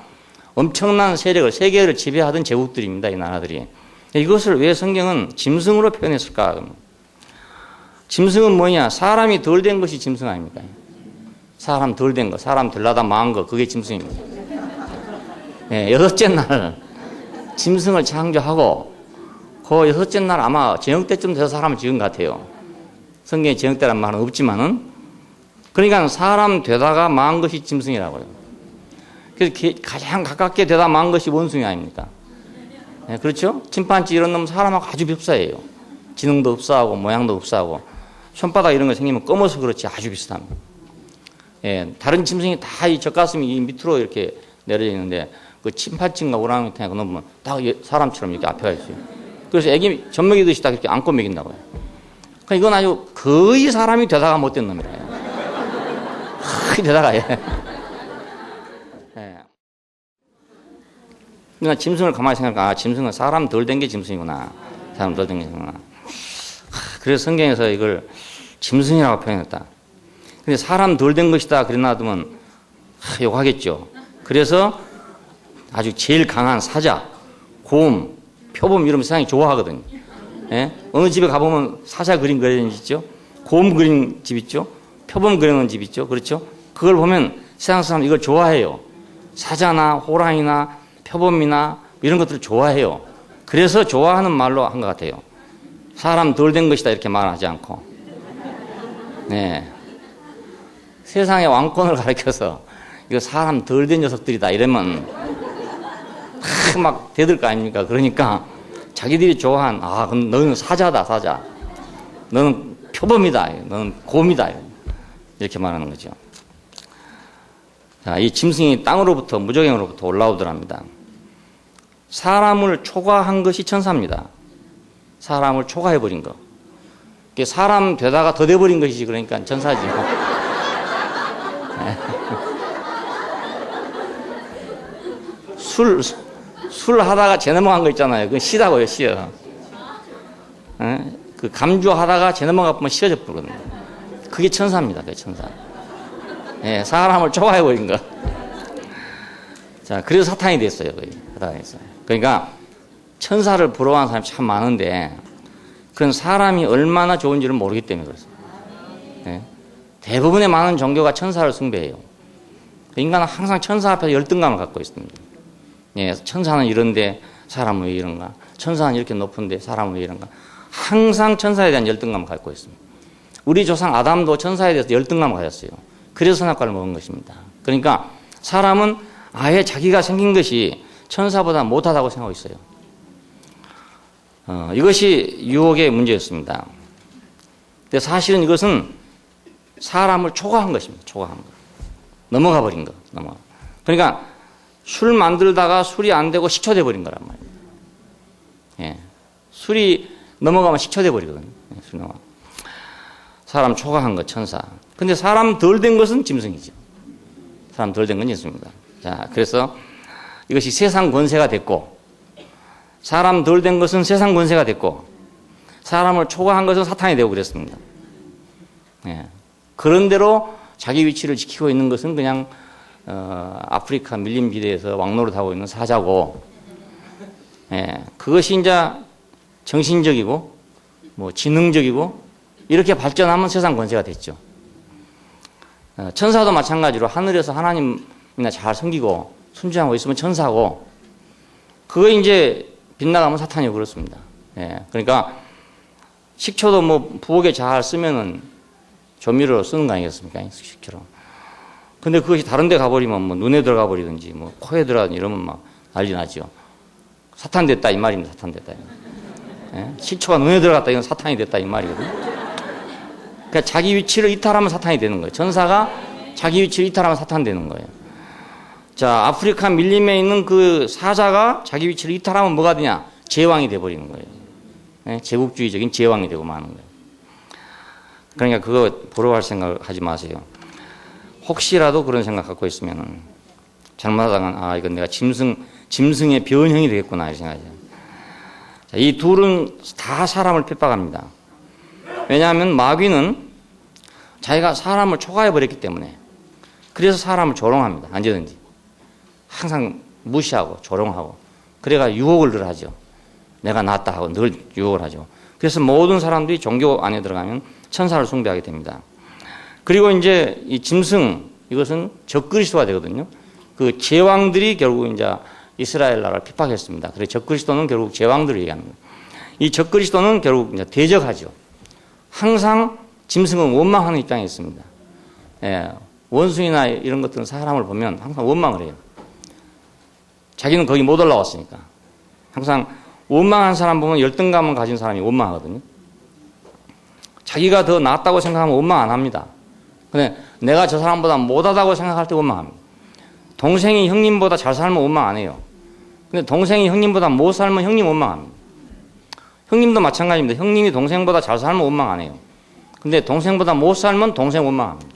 엄청난 세력을, 세계를 지배하던 제국들입니다. 이 나라들이. 이것을 왜 성경은 짐승으로 표현했을까? 짐승은 뭐냐? 사람이 덜 된 것이 짐승 아닙니까? 사람 덜 된 거, 사람 덜나다 망한 거, 그게 짐승입니다. 네, 여섯째 날 짐승을 창조하고 그 여섯째 날 아마 저녁 때쯤 돼서 사람을 지은 것 같아요. 성경에 저녁 때란 말은 없지만은 그러니까 사람 되다가 망한 것이 짐승이라고요. 그래서 가장 가깝게 되다 망한 것이 원숭이 아닙니까? 네, 그렇죠? 침판지 이런 놈은 사람하고 아주 흡사해요. 지능도 흡사하고 모양도 흡사하고 손바닥 이런 거 생기면 검어서 그렇지 아주 비슷합니다. 예, 다른 짐승이 다 이 젖가슴이 밑으로 이렇게 내려져 있는데 그 침판지인가 오랑우탄 그거 보면 딱 사람처럼 이렇게 앞에가 있어요. 그래서 애기 젖 먹이듯이 딱 이렇게 안고 먹인다고요. 그러니까 이건 아주 거의 사람이 되다가 못된 놈이래요. 거의 되다가 예. 그러니까 짐승을 가만히 생각하면 짐승은 사람 덜 된 게 짐승이구나. 사람 덜 된 게 짐승이구나. 그래서 성경에서 이걸 짐승이라고 표현했다. 근데 사람 덜 된 것이다 그래 놔두면 욕하겠죠. 그래서 아주 제일 강한 사자, 곰, 표범 이러면 세상이 좋아하거든요. 예? 어느 집에 가보면 사자 그림 그려진 집 있죠? 곰 그린 집 있죠? 표범 그려놓은 집 있죠? 그렇죠? 그걸 보면 세상 사람 이걸 좋아해요. 사자나 호랑이나 표범이나 이런 것들을 좋아해요. 그래서 좋아하는 말로 한 것 같아요. 사람 덜 된 것이다 이렇게 말하지 않고. 네. 세상의 왕권을 가리켜서 이거 사람 덜 된 녀석들이다 이러면 막 대들 거 아닙니까? 그러니까 자기들이 좋아한 그럼 너는 사자다 사자. 너는 표범이다. 너는 곰이다. 이렇게 말하는 거죠. 자, 이 짐승이 땅으로부터 무저갱으로부터 올라오더랍니다. 사람을 초과한 것이 천사입니다. 사람을 초과해버린 거. 사람 되다가 더 돼버린 것이지 그러니까 천사지. 술 하다가 재 넘어간 거 있잖아요. 그건 시다고요, 시어. 그 감주 하다가 재 넘어가 보면 시어져 버리거든요. 그게 천사입니다, 그게 천사. 예, 사람을 초과해버린 거. 자, 그래서 사탄이 됐어요, 거의. 사탄이 됐어요. 그러니까 천사를 부러워하는 사람이 참 많은데 그건 사람이 얼마나 좋은지를 모르기 때문에 그렇습니다. 예? 대부분의 많은 종교가 천사를 숭배해요. 인간은 항상 천사 앞에서 열등감을 갖고 있습니다. 예, 천사는 이런데 사람은 왜 이런가? 천사는 이렇게 높은데 사람은 왜 이런가? 항상 천사에 대한 열등감을 갖고 있습니다. 우리 조상 아담도 천사에 대해서 열등감을 가졌어요. 그래서 선악과를 먹은 것입니다. 그러니까 사람은 아예 자기가 생긴 것이 천사보다 못하다고 생각하고 있어요. 이것이 유혹의 문제였습니다. 근데 사실은 이것은 사람을 초과한 것입니다. 초과한 것. 넘어가 버린 것. 그러니까 술 만들다가 술이 안 되고 식초돼 버린 거란 말이에요. 예. 술이 넘어가면 식초돼 버리거든요. 술 넘어가. 사람 초과한 것, 천사. 근데 사람 덜 된 것은 짐승이죠. 사람 덜 된 건 짐승입니다. 자, 그래서 이것이 세상 권세가 됐고, 사람 덜 된 것은 세상 권세가 됐고, 사람을 초과한 것은 사탄이 되고 그랬습니다. 예. 그런대로 자기 위치를 지키고 있는 것은 그냥 아프리카 밀림 비대에서 왕노릇하고 있는 사자고, 예. 그것이 이제 정신적이고 뭐 지능적이고 이렇게 발전하면 세상 권세가 됐죠. 천사도 마찬가지로 하늘에서 하나님이나 잘 섬기고 순종하고 있으면 천사고, 그거 이제 빗나가면 사탄이고 그렇습니다. 예. 그러니까 식초도 뭐 부엌에 잘 쓰면은 조미료로 쓰는 거 아니겠습니까? 식초로. 근데 그것이 다른 데 가버리면 뭐 눈에 들어가 버리든지 뭐 코에 들어가든지 이러면 막 난리 나죠. 사탄 됐다 이 말입니다. 사탄 됐다. 예? 식초가 눈에 들어갔다 이건 사탄이 됐다 이 말이거든요. 그러니까 자기 위치를 이탈하면 사탄이 되는 거예요. 천사가 자기 위치를 이탈하면 사탄 되는 거예요. 자, 아프리카 밀림에 있는 그 사자가 자기 위치를 이탈하면 뭐가 되냐? 제왕이 돼버리는 거예요. 예? 제국주의적인 제왕이 되고 마는 거예요. 그러니까 그거 부러워할 생각을 하지 마세요. 혹시라도 그런 생각 갖고 있으면 잘못하다가 이건 내가 짐승의 변형이 되겠구나 이렇게 생각하죠. 자, 이 둘은 다 사람을 핍박합니다. 왜냐하면 마귀는 자기가 사람을 초과해버렸기 때문에, 그래서 사람을 조롱합니다. 언제든지. 항상 무시하고 조롱하고, 그래가 유혹을 늘 하죠. 내가 낫다 하고 늘 유혹을 하죠. 그래서 모든 사람들이 종교 안에 들어가면 천사를 숭배하게 됩니다. 그리고 이제 이 짐승, 이것은 적그리스도가 되거든요. 그 제왕들이 결국 이제 이스라엘 나라를 핍박했습니다. 그래서 적그리스도는 결국 제왕들을 얘기합니다. 이 적그리스도는 결국 이제 대적하죠. 항상 짐승은 원망하는 입장에 있습니다. 예, 원숭이나 이런 것들은 사람을 보면 항상 원망을 해요. 자기는 거기 못 올라왔으니까. 항상 원망한 사람 보면 열등감을 가진 사람이 원망하거든요. 자기가 더 낫다고 생각하면 원망 안 합니다. 근데 내가 저 사람보다 못하다고 생각할 때 원망합니다. 동생이 형님보다 잘 살면 원망 안 해요. 근데 동생이 형님보다 못 살면 형님 원망합니다. 형님도 마찬가지입니다. 형님이 동생보다 잘 살면 원망 안 해요. 근데 동생보다 못 살면 동생 원망합니다.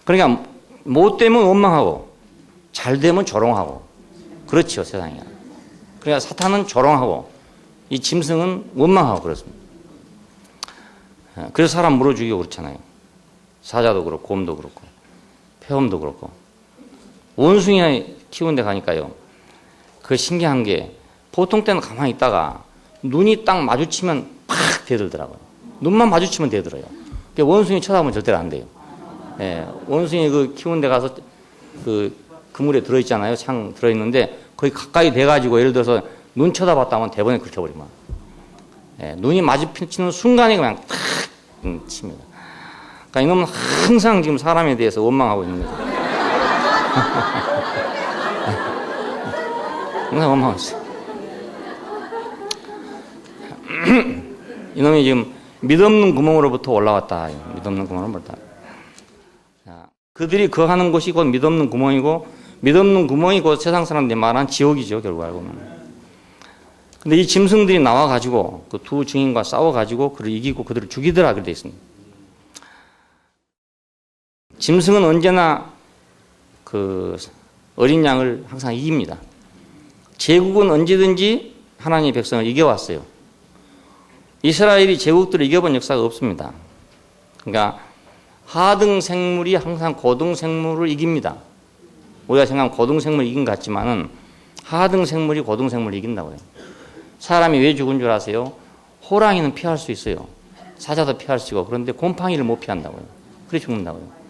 그러니까 못 되면 원망하고 잘 되면 조롱하고, 그렇죠 세상이. 그러니까 사탄은 조롱하고 이 짐승은 원망하고 그렇습니다. 그래서 사람 물어 죽이고 그렇잖아요. 사자도 그렇고 곰도 그렇고 표범도 그렇고. 원숭이 키우는 데 가니까요, 그 신기한 게 보통 때는 가만히 있다가 눈이 딱 마주치면 팍 대들더라고요. 눈만 마주치면 대들어요. 원숭이 쳐다보면 절대로 안 돼요. 예, 원숭이 그 키우는 데 가서 그 그물에 들어있잖아요. 창 들어있는데 거의 가까이 돼가지고 예를 들어서 눈 쳐다봤다 하면 대번에 긁혀버리면. 예, 눈이 마주치는 순간에 그냥 탁 칩니다. 그러니까 이놈은 항상 지금 사람에 대해서 원망하고 있는 거죠. 항상 원망하고 있어요. 이놈이 지금 믿없는 구멍으로부터 올라왔다. 믿없는 구멍으로부터. 그들이 거하는 곳이 곧 믿없는 구멍이고, 믿없는 구멍이 곧 세상 사람들이 말한 지옥이죠, 결국 알고 보면. 근데 이 짐승들이 나와가지고, 그 두 증인과 싸워가지고, 그를 이기고 그들을 죽이더라, 그렇게 되어 있습니다. 짐승은 언제나 그 어린 양을 항상 이깁니다. 제국은 언제든지 하나님의 백성을 이겨왔어요. 이스라엘이 제국들을 이겨본 역사가 없습니다. 그러니까 하등 생물이 항상 고등 생물을 이깁니다. 우리가 생각하면 고등 생물을 이긴 것 같지만은 하등 생물이 고등 생물을 이긴다고요. 사람이 왜 죽은 줄 아세요? 호랑이는 피할 수 있어요. 사자도 피할 수 있고, 그런데 곰팡이를 못 피한다고요. 그래 죽는다고요.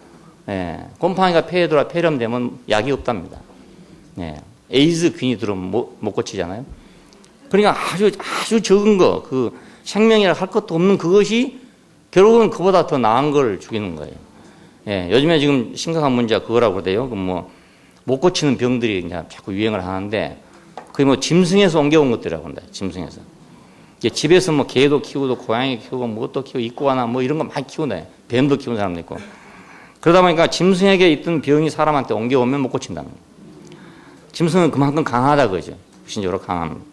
예, 곰팡이가 폐에 들어와 폐렴되면 약이 없답니다. 예, 에이즈 균이 들어오면 못 고치잖아요. 그러니까 아주 적은 거, 그 생명이라 할 것도 없는 그것이 결국은 그보다 더 나은 걸 죽이는 거예요. 예, 요즘에 지금 심각한 문제가 그거라고 그러대요. 그 못 고치는 병들이 이제 자꾸 유행을 하는데, 그게 짐승에서 옮겨온 것들이라고 한다. 짐승에서. 집에서 개도 키우고, 고양이 키우고, 뭣도 키우고, 이꼬아나 이런 거 많이 키운다. 뱀도 키우는 사람도 있고. 그러다 보니까 짐승에게 있던 병이 사람한테 옮겨오면 못 고친다는 거예요. 짐승은 그만큼 강하다 그거죠. 육신적으로 강합니다.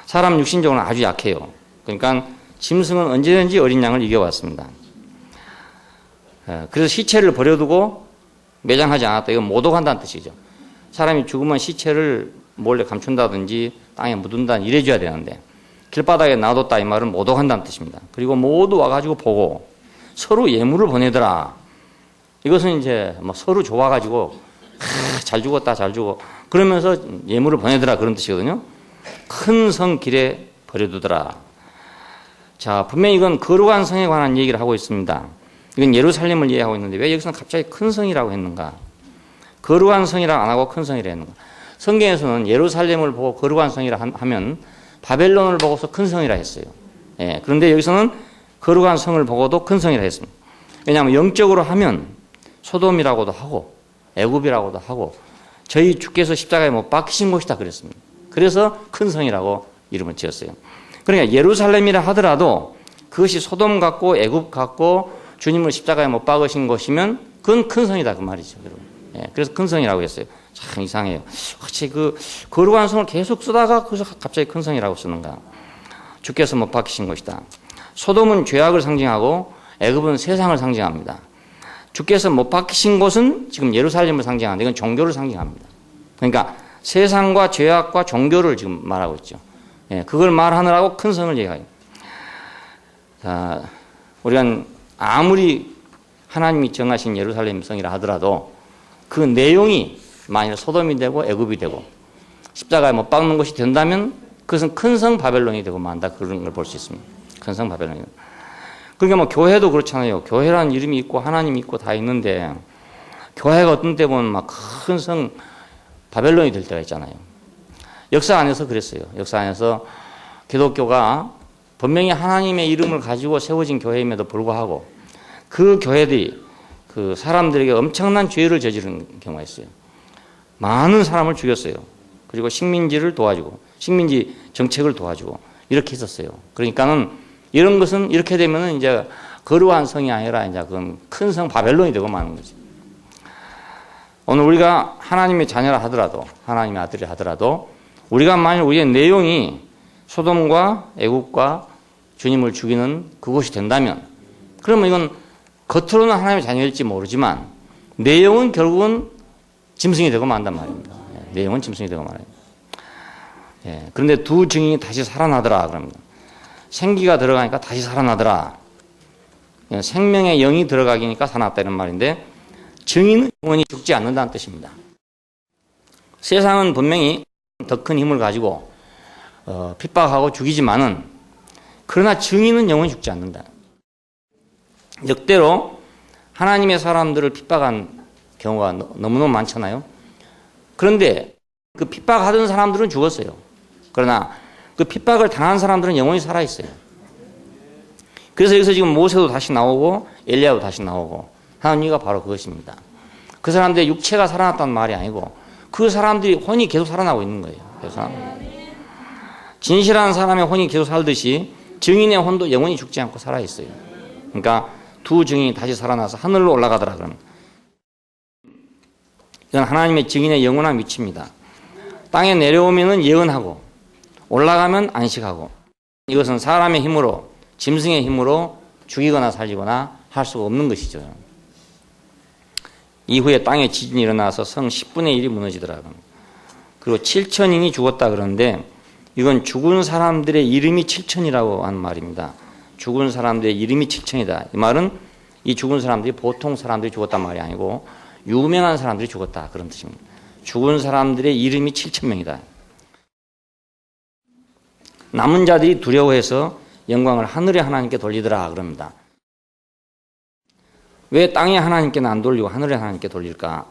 사람 육신적으로는 아주 약해요. 그러니까 짐승은 언제든지 어린 양을 이겨왔습니다. 그래서 시체를 버려두고 매장하지 않았다. 이건 모독한다는 뜻이죠. 사람이 죽으면 시체를 몰래 감춘다든지 땅에 묻은다 이래줘야 되는데 길바닥에 놔뒀다 이 말은 모독한다는 뜻입니다. 그리고 모두 와가지고 보고 서로 예물을 보내더라. 이것은 이제 서로 좋아가지고 잘 죽었다 잘 죽어 그러면서 예물을 보내더라 그런 뜻이거든요. 큰 성 길에 버려두더라. 자, 분명히 이건 거룩한 성에 관한 얘기를 하고 있습니다. 이건 예루살렘을 이해하고 있는데 왜 여기서는 갑자기 큰 성이라고 했는가? 거룩한 성이라 안 하고 큰 성이라 했는가? 성경에서는 예루살렘을 보고 거룩한 성이라 하면 바벨론을 보고서 큰 성이라 했어요. 예, 그런데 여기서는 거룩한 성을 보고도 큰 성이라 했습니다. 왜냐하면 영적으로 하면 소돔이라고도 하고 애굽이라고도 하고 저희 주께서 십자가에 못 박히신 곳이다 그랬습니다. 그래서 큰 성이라고 이름을 지었어요. 그러니까 예루살렘이라 하더라도 그것이 소돔 같고 애굽 같고 주님을 십자가에 못 박으신 것이면 그건 큰 성이다 그 말이죠. 예, 그래서 큰 성이라고 했어요. 참 이상해요. 혹시 그 거룩한 성을 계속 쓰다가 그래서 갑자기 큰 성이라고 쓰는가? 주께서 못 박히신 것이다. 소돔은 죄악을 상징하고 애굽은 세상을 상징합니다. 주께서 못 박히신 곳은 지금 예루살렘을 상징하는데 이건 종교를 상징합니다. 그러니까 세상과 죄악과 종교를 지금 말하고 있죠. 예, 그걸 말하느라고 큰 성을 얘기해요. 자, 우리가 아무리 하나님이 정하신 예루살렘 성이라 하더라도 그 내용이 만일 소돔이 되고 애굽이 되고 십자가에 못 박는 것이 된다면 그것은 큰 성 바벨론이 되고 만다 그런 걸 볼 수 있습니다. 큰 성 바벨론이. 그러니까 교회도 그렇잖아요. 교회라는 이름이 있고 하나님이 있고 다 있는데 교회가 어떤 때 보면 막 큰 성 바벨론이 될 때가 있잖아요. 역사 안에서 그랬어요. 역사 안에서 기독교가 분명히 하나님의 이름을 가지고 세워진 교회임에도 불구하고 그 교회들이 그 사람들에게 엄청난 죄를 저지른 경우가 있어요. 많은 사람을 죽였어요. 그리고 식민지를 도와주고 식민지 정책을 도와주고 이렇게 했었어요. 그러니까는 이런 것은 이렇게 되면은 이제 거룩한 성이 아니라 이제 그건 큰 성 바벨론이 되고 마는 거죠. 오늘 우리가 하나님의 자녀라 하더라도 하나님의 아들이 하더라도 우리가 만일 우리의 내용이 소돔과 애굽과 주님을 죽이는 그것이 된다면 그러면 이건 겉으로는 하나님의 자녀일지 모르지만 내용은 결국은 짐승이 되고 만단 말입니다. 내용은 짐승이 되고 말입니다. 예, 그런데 두 증인이 다시 살아나더라 그럽니다. 생기가 들어가니까 다시 살아나더라. 생명의 영이 들어가기니까 살아났다는 말인데 증인은 영원히 죽지 않는다는 뜻입니다. 세상은 분명히 더 큰 힘을 가지고 핍박하고 죽이지만은 그러나 증인은 영원히 죽지 않는다. 역대로 하나님의 사람들을 핍박한 경우가 너무너무 많잖아요. 그런데 그 핍박하던 사람들은 죽었어요. 그러나 그 핍박을 당한 사람들은 영원히 살아있어요. 그래서 여기서 지금 모세도 다시 나오고 엘리야도 다시 나오고 하는 이유가 바로 그것입니다. 그 사람들의 육체가 살아났다는 말이 아니고 그 사람들이 혼이 계속 살아나고 있는 거예요. 그래서 진실한 사람의 혼이 계속 살듯이 증인의 혼도 영원히 죽지 않고 살아있어요. 그러니까 두 증인이 다시 살아나서 하늘로 올라가더라 그러면 이건 하나님의 증인의 영원한 위치입니다. 땅에 내려오면은 예언하고 올라가면 안식하고 이것은 사람의 힘으로 짐승의 힘으로 죽이거나 살리거나 할 수가 없는 것이죠. 이후에 땅에 지진이 일어나서 성 10분의 1이 무너지더라고요. 그리고 7천인이 죽었다 그러는데 이건 죽은 사람들의 이름이 7천이라고 하는 말입니다. 죽은 사람들의 이름이 7천이다. 이 말은 이 죽은 사람들이 보통 사람들이 죽었단 말이 아니고 유명한 사람들이 죽었다 그런 뜻입니다. 죽은 사람들의 이름이 7천 명이다. 남은 자들이 두려워해서 영광을 하늘의 하나님께 돌리더라 그럽니다. 왜 땅의 하나님께는 안 돌리고 하늘의 하나님께 돌릴까?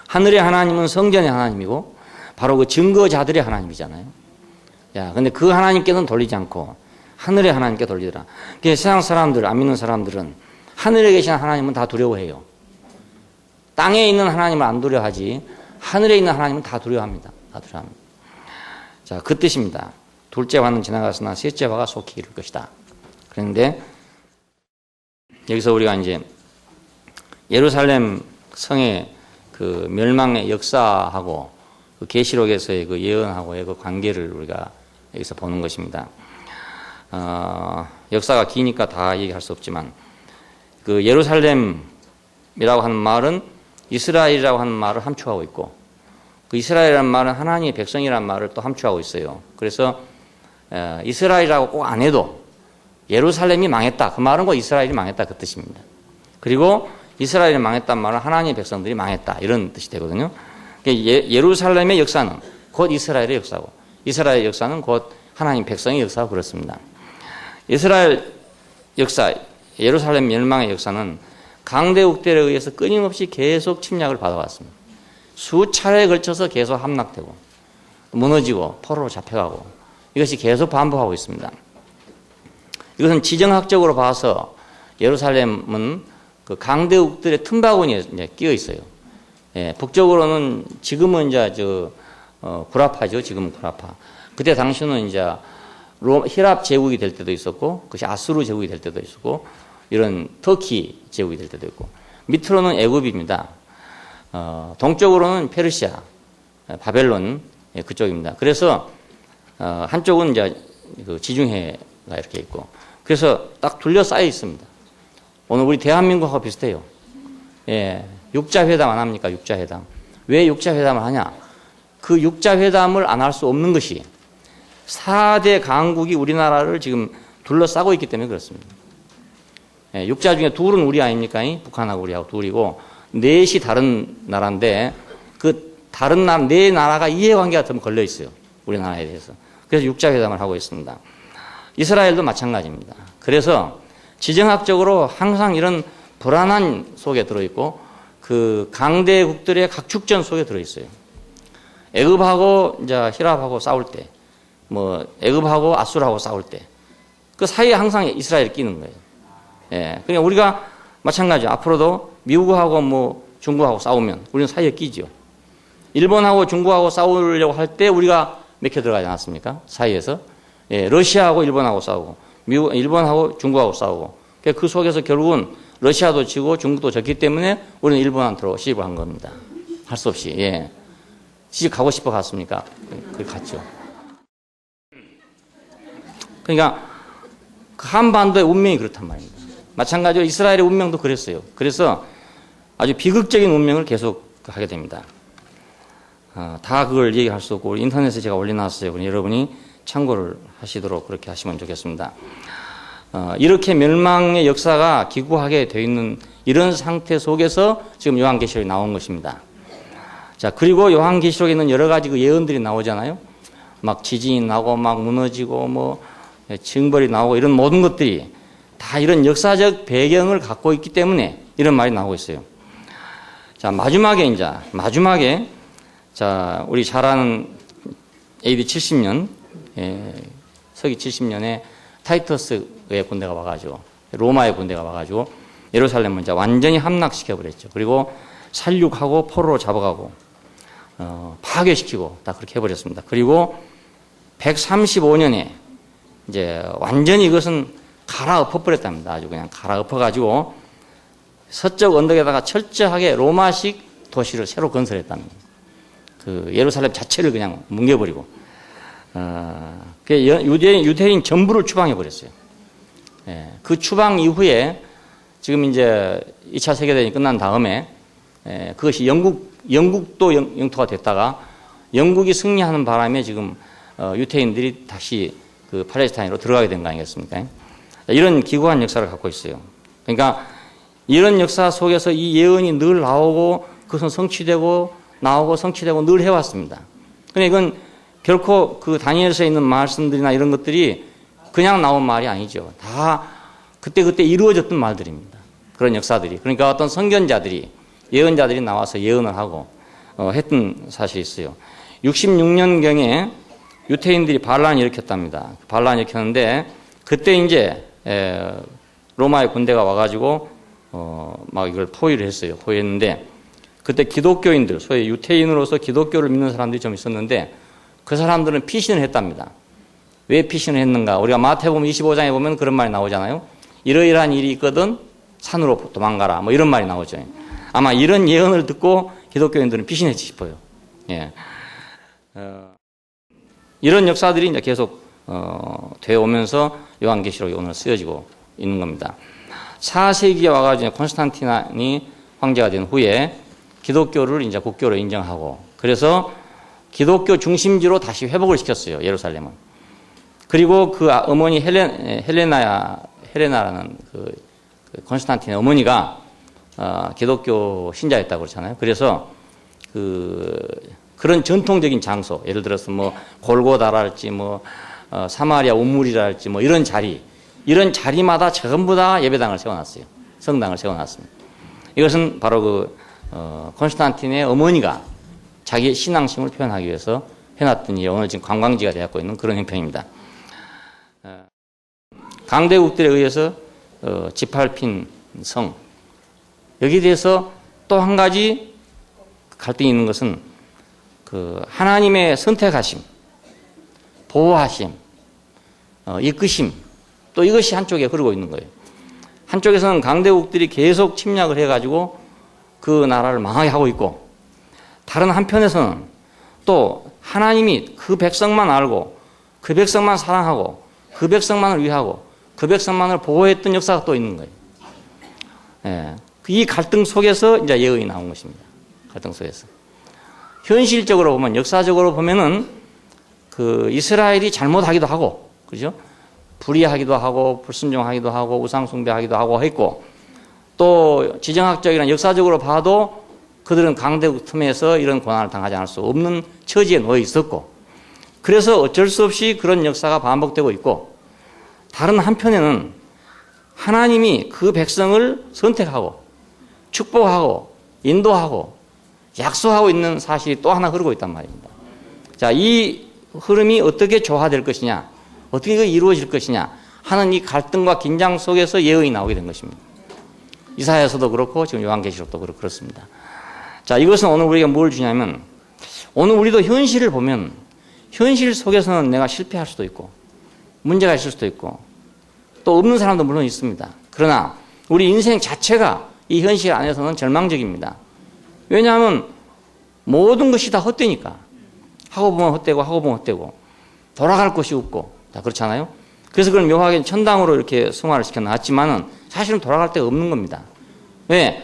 하늘의 하나님은 성전의 하나님이고 바로 그 증거자들의 하나님이잖아요. 근데 그 하나님께는 돌리지 않고 하늘의 하나님께 돌리더라. 세상 사람들, 안 믿는 사람들은 하늘에 계신 하나님은 다 두려워해요. 땅에 있는 하나님을 안 두려워하지 하늘에 있는 하나님은 다 두려워합니다. 다 두려워합니다. 자, 그 뜻입니다. 둘째 화는 지나갔으나 셋째 화가 속히 이룰 것이다. 그런데 여기서 우리가 이제 예루살렘 성의 그 멸망의 역사하고 그 계시록에서의 그 예언하고의 그 관계를 우리가 여기서 보는 것입니다. 역사가 기니까 다 얘기할 수 없지만 그 예루살렘이라고 하는 말은 이스라엘이라고 하는 말을 함축하고 있고 그 이스라엘이라는 말은 하나님의 백성이라는 말을 또 함축하고 있어요. 그래서 이스라엘이라고 꼭 안 해도 예루살렘이 망했다. 그 말은 꼭 이스라엘이 망했다 그 뜻입니다. 그리고 이스라엘이 망했다는 말은 하나님의 백성들이 망했다 이런 뜻이 되거든요. 예루살렘의 역사는 곧 이스라엘의 역사고 이스라엘의 역사는 곧 하나님 백성의 역사고 그렇습니다. 이스라엘 역사, 예루살렘 멸망의 역사는 강대국들에 의해서 끊임없이 계속 침략을 받아왔습니다. 수차례에 걸쳐서 계속 함락되고 무너지고 포로로 잡혀가고 이것이 계속 반복하고 있습니다. 이것은 지정학적으로 봐서 예루살렘은 그 강대국들의 틈바구니에 이제 끼어 있어요. 북쪽으로는 지금은 이제 구라파죠. 지금은 구라파. 그때 당시는 이제 히랍 제국이 될 때도 있었고, 그것이 아수르 제국이 될 때도 있었고, 이런 터키 제국이 될 때도 있고, 밑으로는 애굽입니다. 동쪽으로는 페르시아, 바벨론 그쪽입니다. 그래서 한쪽은 이제 그 지중해가 이렇게 있고, 그래서 딱 둘러싸여 있습니다. 오늘 우리 대한민국하고 비슷해요. 육자회담 안 합니까? 육자회담. 왜 육자회담을 하냐? 그 육자회담을 안 할 수 없는 것이 4대 강국이 우리나라를 지금 둘러싸고 있기 때문에 그렇습니다. 육자 중에 둘은 우리 아닙니까? 북한하고 우리하고 둘이고 넷이 다른 나라인데 그 다른 나라, 네 나라가 이해관계가 좀 걸려 있어요. 우리나라에 대해서. 그래서 육자회담을 하고 있습니다. 이스라엘도 마찬가지입니다. 그래서 지정학적으로 항상 이런 불안한 속에 들어있고 그 강대국들의 각축전 속에 들어있어요. 애굽하고 이제 히랍하고 싸울 때, 애굽하고 아수르하고 싸울 때, 그 사이에 항상 이스라엘이 끼는 거예요. 그러니까 우리가 마찬가지죠. 앞으로도 미국하고 중국하고 싸우면 우리는 사이에 끼죠. 일본하고 중국하고 싸우려고 할 때 우리가 맥혀 들어가지 않았습니까? 사이에서. 러시아하고 일본하고 싸우고, 일본하고 중국하고 싸우고, 그 속에서 결국은 러시아도 지고 중국도 졌기 때문에 우리는 일본한테로 시집을 한 겁니다. 할 수 없이. 시집 가고 싶어 갔습니까? 그렇게 갔죠. 그러니까 그 한반도의 운명이 그렇단 말입니다. 마찬가지로 이스라엘의 운명도 그랬어요. 그래서 아주 비극적인 운명을 계속 하게 됩니다. 다 그걸 얘기할 수 없고 인터넷에 제가 올려놨어요. 그럼 여러분이 참고를 하시도록 그렇게 하시면 좋겠습니다. 이렇게 멸망의 역사가 기구하게 되어 있는 이런 상태 속에서 지금 요한계시록이 나온 것입니다. 자, 그리고 요한계시록에 있는 여러 가지 그 예언들이 나오잖아요. 막 지진이 나고 막 무너지고 뭐 징벌이 나오고 이런 모든 것들이 다 이런 역사적 배경을 갖고 있기 때문에 이런 말이 나오고 있어요. 자, 마지막에 자, 우리 잘 아는 AD 70년, 서기 70년에 타이터스의 군대가 와가지고, 로마의 군대가 와가지고, 예루살렘을 이제 완전히 함락시켜버렸죠. 그리고 살육하고 포로로 잡아가고, 파괴시키고, 다 그렇게 해버렸습니다. 그리고 135년에 이제 완전히 이것은 갈아엎어버렸답니다. 아주 그냥 갈아엎어가지고, 서쪽 언덕에다가 철저하게 로마식 도시를 새로 건설했답니다. 그 예루살렘 자체를 그냥 뭉개버리고, 유대인 전부를 추방해버렸어요. 예, 그 추방 이후에 지금 이제 2차 세계대전이 끝난 다음에 그것이 영국도 영토가 됐다가 영국이 승리하는 바람에 지금 유태인들이 다시 그 팔레스타인으로 들어가게 된 거 아니겠습니까? 이런 기구한 역사를 갖고 있어요. 그러니까 이런 역사 속에서 이 예언이 늘 나오고 그것은 성취되고 나오고 성취되고 늘 해왔습니다. 그러니까 이건 결코 그 다니엘서에 있는 말씀들이나 이런 것들이 그냥 나온 말이 아니죠. 다 그때그때 이루어졌던 말들입니다. 그런 역사들이. 그러니까 어떤 선견자들이, 예언자들이 나와서 예언을 하고 했던 사실이 있어요. 66년경에 유태인들이 반란을 일으켰답니다. 반란을 일으켰는데 그때 이제 로마의 군대가 와가지고 막 이걸 포위를 했어요. 포위했는데 그때 기독교인들, 소위 유태인으로서 기독교를 믿는 사람들이 좀 있었는데 그 사람들은 피신을 했답니다. 왜 피신을 했는가? 우리가 마태복음 25장에 보면 그런 말이 나오잖아요. 이러이러한 일이 있거든 산으로 도망가라. 뭐 이런 말이 나오죠. 아마 이런 예언을 듣고 기독교인들은 피신했지 싶어요. 예. 이런 역사들이 이제 계속 되어 오면서 요한계시록이 오늘 쓰여지고 있는 겁니다. 4세기에 와가지고 콘스탄티나니 황제가 된 후에 기독교를 이제 국교로 인정하고 그래서 기독교 중심지로 다시 회복을 시켰어요. 예루살렘은. 그리고 그 어머니 헬레나라는 그 콘스탄틴의 어머니가 기독교 신자였다고 그렇잖아요. 그래서 그런 전통적인 장소, 예를 들어서 뭐 골고다랄지 뭐 사마리아 우물이랄지 뭐 이런 자리마다 전부 다 예배당을 세워놨어요. 성당을 세워놨습니다. 이것은 바로 그 콘스탄틴의 어머니가 자기의 신앙심을 표현하기 위해서 해놨던 일, 오늘 지금 관광지가 되었고 있는 그런 형편입니다. 강대국들에 의해서 짓밟힌 성, 여기에 대해서 또 한 가지 갈등이 있는 것은 그 하나님의 선택하심, 보호하심, 이끄심, 또 이것이 한쪽에 흐르고 있는 거예요. 한쪽에서는 강대국들이 계속 침략을 해가지고 그 나라를 망하게 하고 있고, 다른 한편에서는 또 하나님이 그 백성만 알고 그 백성만 사랑하고 그 백성만을 위하고 그 백성만을 보호했던 역사가 또 있는 거예요. 예. 이 갈등 속에서 이제 예언이 나온 것입니다. 갈등 속에서. 현실적으로 보면, 역사적으로 보면은 그 이스라엘이 잘못하기도 하고, 그죠? 불의하기도 하고, 불순종하기도 하고, 우상숭배하기도 하고 했고, 또 지정학적이나 역사적으로 봐도 그들은 강대국 틈에서 이런 고난을 당하지 않을 수 없는 처지에 놓여 있었고, 그래서 어쩔 수 없이 그런 역사가 반복되고 있고, 다른 한편에는 하나님이 그 백성을 선택하고 축복하고 인도하고 약속하고 있는 사실이 또 하나 흐르고 있단 말입니다. 자, 이 흐름이 어떻게 조화될 것이냐, 어떻게 이루어질 것이냐 하는 이 갈등과 긴장 속에서 예언이 나오게 된 것입니다. 이사야서도 그렇고 지금 요한계시록도 그렇습니다. 자, 이것은 오늘 우리가 뭘 주냐면, 오늘 우리도 현실을 보면 현실 속에서는 내가 실패할 수도 있고 문제가 있을 수도 있고 또 없는 사람도 물론 있습니다. 그러나 우리 인생 자체가 이 현실 안에서는 절망적입니다. 왜냐하면 모든 것이 다 헛되니까. 하고 보면 헛되고 하고 보면 헛되고 돌아갈 곳이 없고 다 그렇잖아요. 그래서 그걸 묘하게 천당으로 이렇게 승화를 시켜놨지만은 사실은 돌아갈 데가 없는 겁니다. 왜?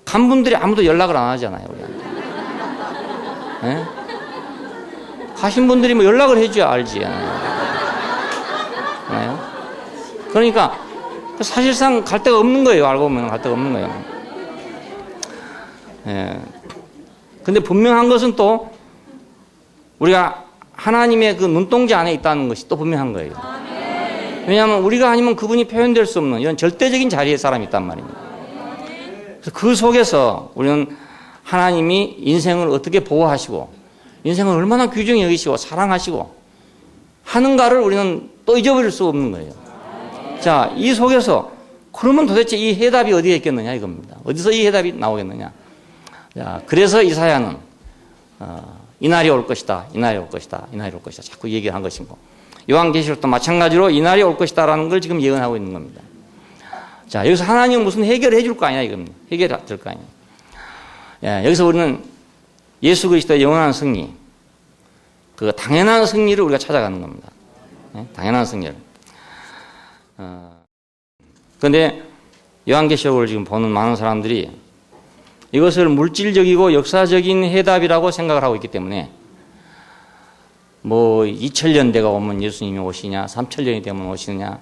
간 분들이 아무도 연락을 안 하잖아요. 네? 가신 분들이 뭐 연락을 해줘야 알지. 네? 그러니까 사실상 갈 데가 없는 거예요. 알고 보면 갈 데가 없는 거예요. 예. 근데 분명한 것은 또 우리가 하나님의 그 눈동자 안에 있다는 것이 또 분명한 거예요. 왜냐하면 우리가 아니면 그분이 표현될 수 없는 이런 절대적인 자리에 사람이 있단 말입니다. 그래서 그 속에서 우리는 하나님이 인생을 어떻게 보호하시고 인생을 얼마나 귀중히 여기시고 사랑하시고 하는가를 우리는 또 잊어버릴 수 없는 거예요. 자, 이 속에서 그러면 도대체 이 해답이 어디에 있겠느냐 이겁니다. 어디서 이 해답이 나오겠느냐. 자, 그래서 이사야는 이날이 올 것이다. 이날이 올 것이다. 이날이 올 것이다. 자꾸 얘기를 한 것이고 요한계시록도 마찬가지로 이날이 올 것이다라는 걸 지금 예언하고 있는 겁니다. 자, 여기서 하나님은 무슨 해결을 해줄 거 아니냐 이겁니다. 해결할 거 아니냐. 예, 여기서 우리는 예수 그리스도의 영원한 승리, 그 당연한 승리를 우리가 찾아가는 겁니다. 예? 당연한 승리를. 그런데 요한계시록을 지금 보는 많은 사람들이 이것을 물질적이고 역사적인 해답이라고 생각을 하고 있기 때문에 뭐 2000년대가 오면 예수님이 오시냐, 3000년이 되면 오시느냐,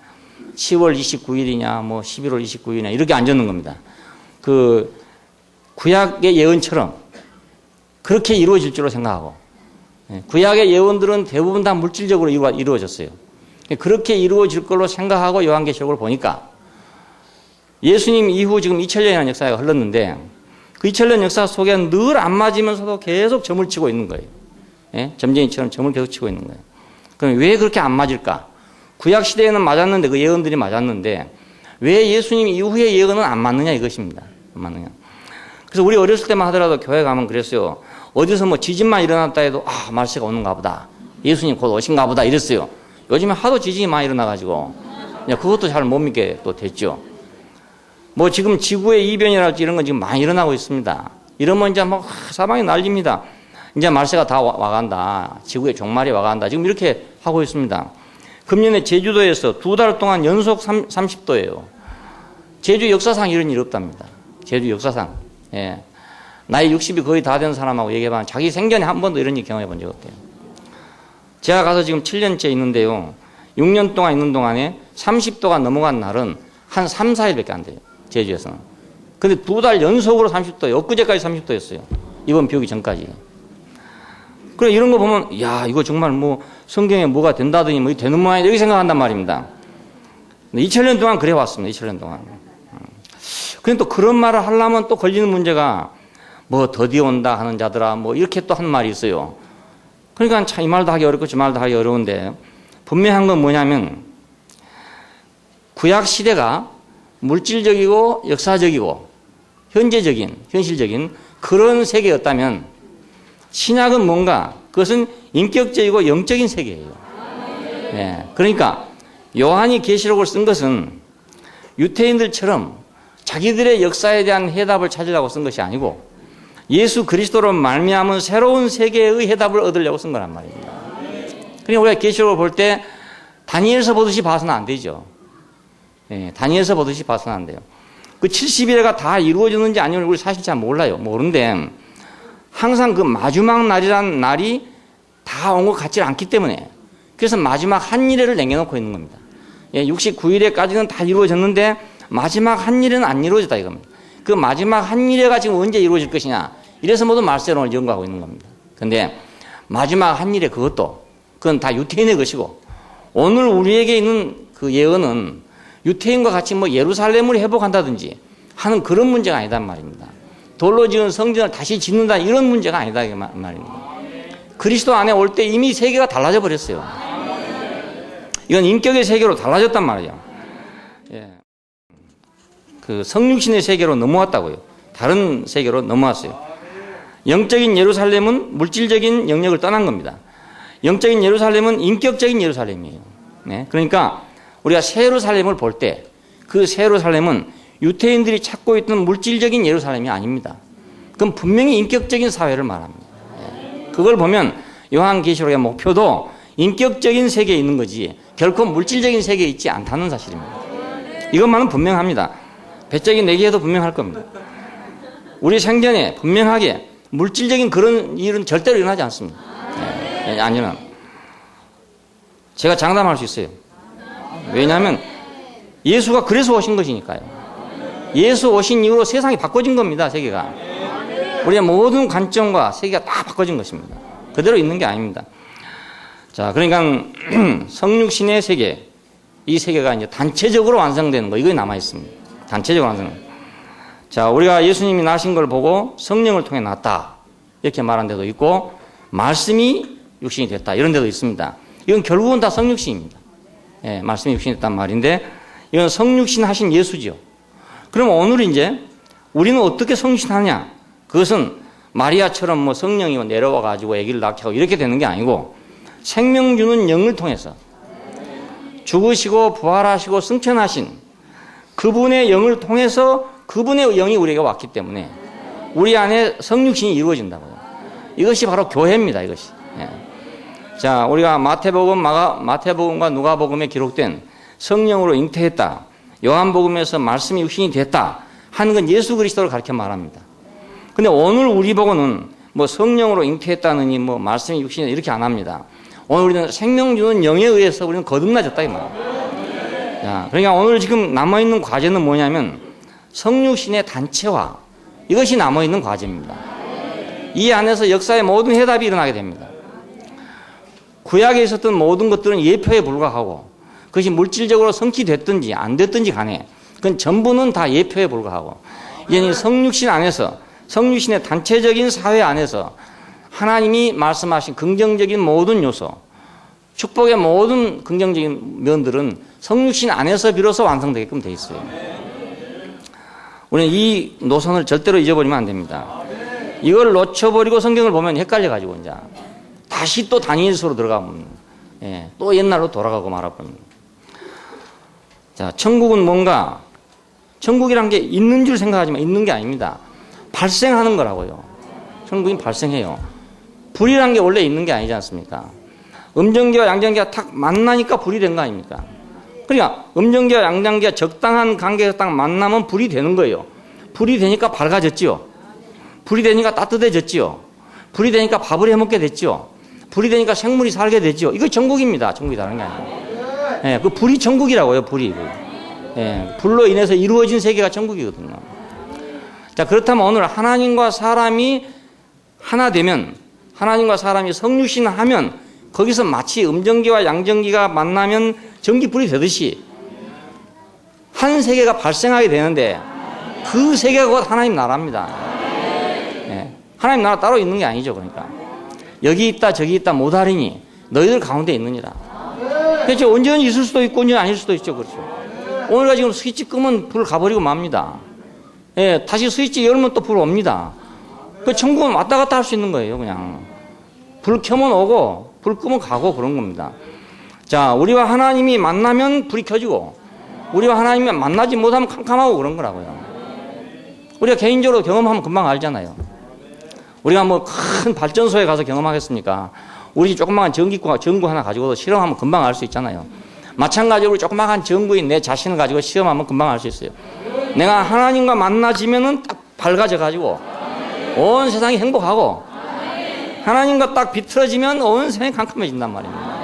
10월 29일이냐, 뭐 11월 29일이냐 이렇게 안 적는 겁니다. 그 구약의 예언처럼 그렇게 이루어질 줄로 생각하고 구약의 예언들은 대부분 다 물질적으로 이루어졌어요. 그렇게 이루어질 걸로 생각하고 요한계시록을 보니까 예수님 이후 지금 2000년이라는 역사가 흘렀는데 그 2000년 역사 속에 늘 안 맞으면서도 계속 점을 치고 있는 거예요. 예? 점쟁이처럼 점을 계속 치고 있는 거예요. 그럼 왜 그렇게 안 맞을까? 구약 시대에는 맞았는데 그 예언들이 맞았는데 왜 예수님 이후의 예언은 안 맞느냐 이것입니다. 안 맞느냐. 그래서 우리 어렸을 때만 하더라도 교회 가면 그랬어요. 어디서 뭐 지진만 일어났다 해도 아 말세가 오는가 보다. 예수님 곧 오신가 보다 이랬어요. 요즘에 하도 지진이 많이 일어나가지고 그것도 잘 못 믿게 또 됐죠. 뭐 지금 지구의 이변이랄지 이런 건 지금 많이 일어나고 있습니다. 이러면 이제 막 사방이 난립니다. 이제 말세가 다 와간다. 지구의 종말이 와간다. 지금 이렇게 하고 있습니다. 금년에 제주도에서 2달 동안 연속 30도예요. 제주 역사상 이런 일 없답니다. 제주 역사상. 예. 나이 60이 거의 다 된 사람하고 얘기해보면 자기 생전에 한 번도 이런 일 경험해 본 적 없대요. 제가 가서 지금 7년째 있는데요. 6년 동안 있는 동안에 30도가 넘어간 날은 한 3, 4일밖에 안 돼요. 제주에서는. 근데 2달 연속으로 30도예요. 엊그제까지 30도였어요. 이번 비 오기 전까지. 그래 이런 거 보면 야 이거 정말 뭐 성경에 뭐가 된다더니 뭐 되는 모양이다 이렇게 생각한단 말입니다. 2000년 동안 그래 왔습니다. 2000년 동안. 그런데 또 그런 말을 하려면 또 걸리는 문제가 뭐 더디 온다 하는 자들아 뭐 이렇게 또 한 말이 있어요. 그러니까 참 이 말도 하기 어렵고 저 말도 하기 어려운데 분명한 건 뭐냐면 구약 시대가 물질적이고 역사적이고 현재적인 현실적인 그런 세계였다면 신약은 뭔가 그것은 인격적이고 영적인 세계예요. 네. 그러니까 요한이 계시록을 쓴 것은 유태인들처럼 자기들의 역사에 대한 해답을 찾으려고 쓴 것이 아니고 예수 그리스도로 말미암은 새로운 세계의 해답을 얻으려고 쓴 거란 말입니다. 그러니까 우리가 계시록을 볼 때 다니엘서 보듯이 봐서는 안 되죠. 네. 다니엘서 보듯이 봐서는 안 돼요. 그 70일가 다 이루어졌는지 아니면 우리 사실 잘 몰라요. 모르는데 항상 그 마지막 날이라는 날이 다 온 것 같지 않기 때문에 그래서 마지막 한 일회를 남겨놓고 있는 겁니다. 69일에까지는 다 이루어졌는데 마지막 한 일회는 안 이루어졌다 이겁니다. 그 마지막 한 일회가 지금 언제 이루어질 것이냐 이래서 모두 말세론을 연구하고 있는 겁니다. 그런데 마지막 한 일회 그건 다 유태인의 것이고 오늘 우리에게 있는 그 예언은 유태인과 같이 뭐 예루살렘을 회복한다든지 하는 그런 문제가 아니단 말입니다. 돌로 지은 성전을 다시 짓는다 이런 문제가 아니다 이 말입니다. 그리스도 안에 올 때 이미 세계가 달라져 버렸어요. 이건 인격의 세계로 달라졌단 말이에요. 예. 그 성육신의 세계로 넘어왔다고요. 다른 세계로 넘어왔어요. 영적인 예루살렘은 물질적인 영역을 떠난 겁니다. 영적인 예루살렘은 인격적인 예루살렘이에요. 네. 그러니까 우리가 새 예루살렘을 볼 때 그 새 예루살렘은 유태인들이 찾고 있던 물질적인 예루살렘이 아닙니다. 그건 분명히 인격적인 사회를 말합니다. 그걸 보면 요한계시록의 목표도 인격적인 세계에 있는 거지 결코 물질적인 세계에 있지 않다는 사실입니다. 이것만은 분명합니다. 배적인 내기에도 분명할 겁니다. 우리 생전에 분명하게 물질적인 그런 일은 절대로 일어나지 않습니다. 안 일어나. 제가 장담할 수 있어요. 왜냐하면 예수가 그래서 오신 것이니까요. 예수 오신 이후로 세상이 바꿔진 겁니다. 세계가. 우리의 모든 관점과 세계가 다 바꿔진 것입니다. 그대로 있는 게 아닙니다. 자, 그러니까 성육신의 세계, 이 세계가 이제 단체적으로 완성되는 거, 이거 남아 있습니다. 단체적으로 완성. 자, 우리가 예수님이 나신 걸 보고 성령을 통해 났다, 이렇게 말한 데도 있고, 말씀이 육신이 됐다, 이런 데도 있습니다. 이건 결국은 다 성육신입니다. 예, 말씀이 육신이 됐단 말인데, 이건 성육신 하신 예수죠. 그럼 오늘 이제 우리는 어떻게 성육신하냐? 그것은 마리아처럼 뭐 성령이 내려와 가지고 아기를 낳게 하고 이렇게 되는 게 아니고, 생명 주는 영을 통해서 죽으시고 부활하시고 승천하신 그분의 영을 통해서, 그분의 영이 우리에게 왔기 때문에 우리 안에 성육신이 이루어진다고요. 이것이 바로 교회입니다. 이것이. 예. 자, 우리가 마태복음과 누가복음에 기록된 성령으로 잉태했다, 요한복음에서 말씀이 육신이 됐다 하는 건 예수 그리스도를 가르쳐 말합니다. 근데 오늘 우리 보고는 뭐 성령으로 잉태했다느니 뭐 말씀이 육신이 이렇게 안 합니다. 오늘 우리는 생명 주는 영에 의해서 우리는 거듭나졌다 이 말이에요. 자, 그러니까 오늘 지금 남아있는 과제는 뭐냐면 성육신의 단체화, 이것이 남아있는 과제입니다. 이 안에서 역사의 모든 해답이 일어나게 됩니다. 구약에 있었던 모든 것들은 예표에 불과하고, 그것이 물질적으로 성취됐든지 안 됐든지 간에 그건 전부는 다 예표에 불과하고, 이제 성육신 안에서, 성육신의 단체적인 사회 안에서 하나님이 말씀하신 긍정적인 모든 요소, 축복의 모든 긍정적인 면들은 성육신 안에서 비로소 완성되게끔 돼 있어요. 우리는 이 노선을 절대로 잊어버리면 안 됩니다. 이걸 놓쳐버리고 성경을 보면 헷갈려가지고 이제 다시 또 다니엘서로 들어가면, 예, 또 옛날로 돌아가고 말아버립니다. 자, 천국은 뭔가, 천국이란 게 있는 줄 생각하지만 있는 게 아닙니다. 발생하는 거라고요. 천국이 발생해요. 불이란 게 원래 있는 게 아니지 않습니까? 음정기와 양정기가 딱 만나니까 불이 된 거 아닙니까? 그러니까 음정기와 양정기가 적당한 관계에서 딱 만나면 불이 되는 거예요. 불이 되니까 밝아졌지요. 불이 되니까 따뜻해졌지요. 불이 되니까 밥을 해먹게 됐지요. 불이 되니까 생물이 살게 됐지요. 이거 천국입니다. 천국이 다른 게 아니에요. 예, 그 불이 천국이라고요. 불이. 예, 불로 인해서 이루어진 세계가 천국이거든요. 자, 그렇다면 오늘 하나님과 사람이 하나 되면, 하나님과 사람이 성육신하면 거기서 마치 음정기와 양정기가 만나면 전기불이 되듯이 한 세계가 발생하게 되는데, 그 세계가 곧 하나님 나라입니다. 예, 하나님 나라 따로 있는 게 아니죠. 그러니까 여기 있다 저기 있다 못하리니 너희들 가운데 있느니라. 그렇죠. 온전히 있을 수도 있고 온전히 아닐 수도 있죠. 그렇죠. 오늘가 지금 스위치 끄면 불 가버리고 맙니다. 예, 다시 스위치 열면 또 불 옵니다. 그 천국은 왔다 갔다 할 수 있는 거예요. 그냥 불 켜면 오고 불 끄면 가고 그런 겁니다. 자, 우리와 하나님이 만나면 불이 켜지고, 우리와 하나님이 만나지 못하면 캄캄하고 그런 거라고요. 우리가 개인적으로 경험하면 금방 알잖아요. 우리가 뭐 큰 발전소에 가서 경험하겠습니까? 우리 조그마한 전구 하나 가지고도 실험하면 금방 알 수 있잖아요. 마찬가지로 조그마한 전구인 내 자신을 가지고 시험하면 금방 알 수 있어요. 내가 하나님과 만나지면은 딱 밝아져 가지고 온 세상이 행복하고, 하나님과 딱 비틀어지면 온 세상이 캄캄해진단 말입니다.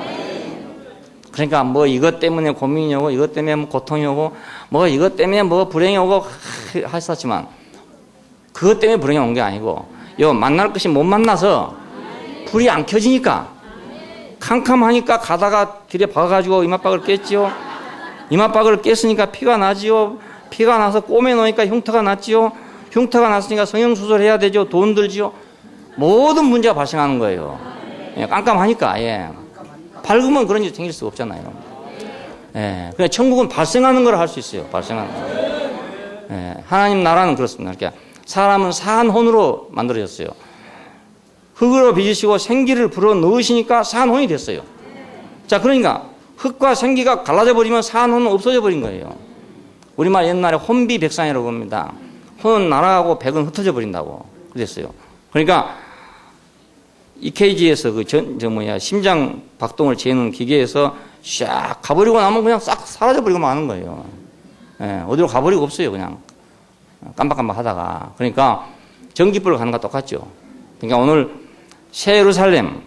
그러니까 뭐 이것 때문에 고민이 오고, 이것 때문에 뭐 고통이 오고, 뭐 이것 때문에 뭐 불행이 오고 하셨지만, 그것 때문에 불행이 온 게 아니고, 요 만날 것이 못 만나서 불이 안 켜지니까, 캄캄하니까 가다가 길에 박아가지고 이마박을 깼지요. 이마박을 깼으니까 피가 나지요. 피가 나서 꼬매 놓으니까 흉터가 났지요. 흉터가 났으니까 성형수술 해야 되죠. 돈 들지요. 모든 문제가 발생하는 거예요. 예, 깜깜하니까. 예. 밝으면 그런 일이 생길 수가 없잖아요. 예. 그냥 천국은 발생하는 걸 할 수 있어요. 발생하는 거. 예. 하나님 나라는 그렇습니다. 그러니까 사람은 사한 혼으로 만들어졌어요. 흙으로 빚으시고 생기를 불어 넣으시니까 사한 혼이 됐어요. 자, 그러니까 흙과 생기가 갈라져 버리면 사한 혼은 없어져 버린 거예요. 우리말 옛날에 혼비백산이라고 합니다. 혼은 날아가고 백은 흩어져 버린다고 그랬어요. 그러니까 EKG에서 심장 박동을 재는 기계에서 샥 가버리고 나면 그냥 싹 사라져 버리고 마는 거예요. 예, 어디로 가버리고 없어요. 그냥 깜박깜박 하다가. 그러니까 전기불 가는 것과 똑같죠. 그러니까 오늘 새 예루살렘,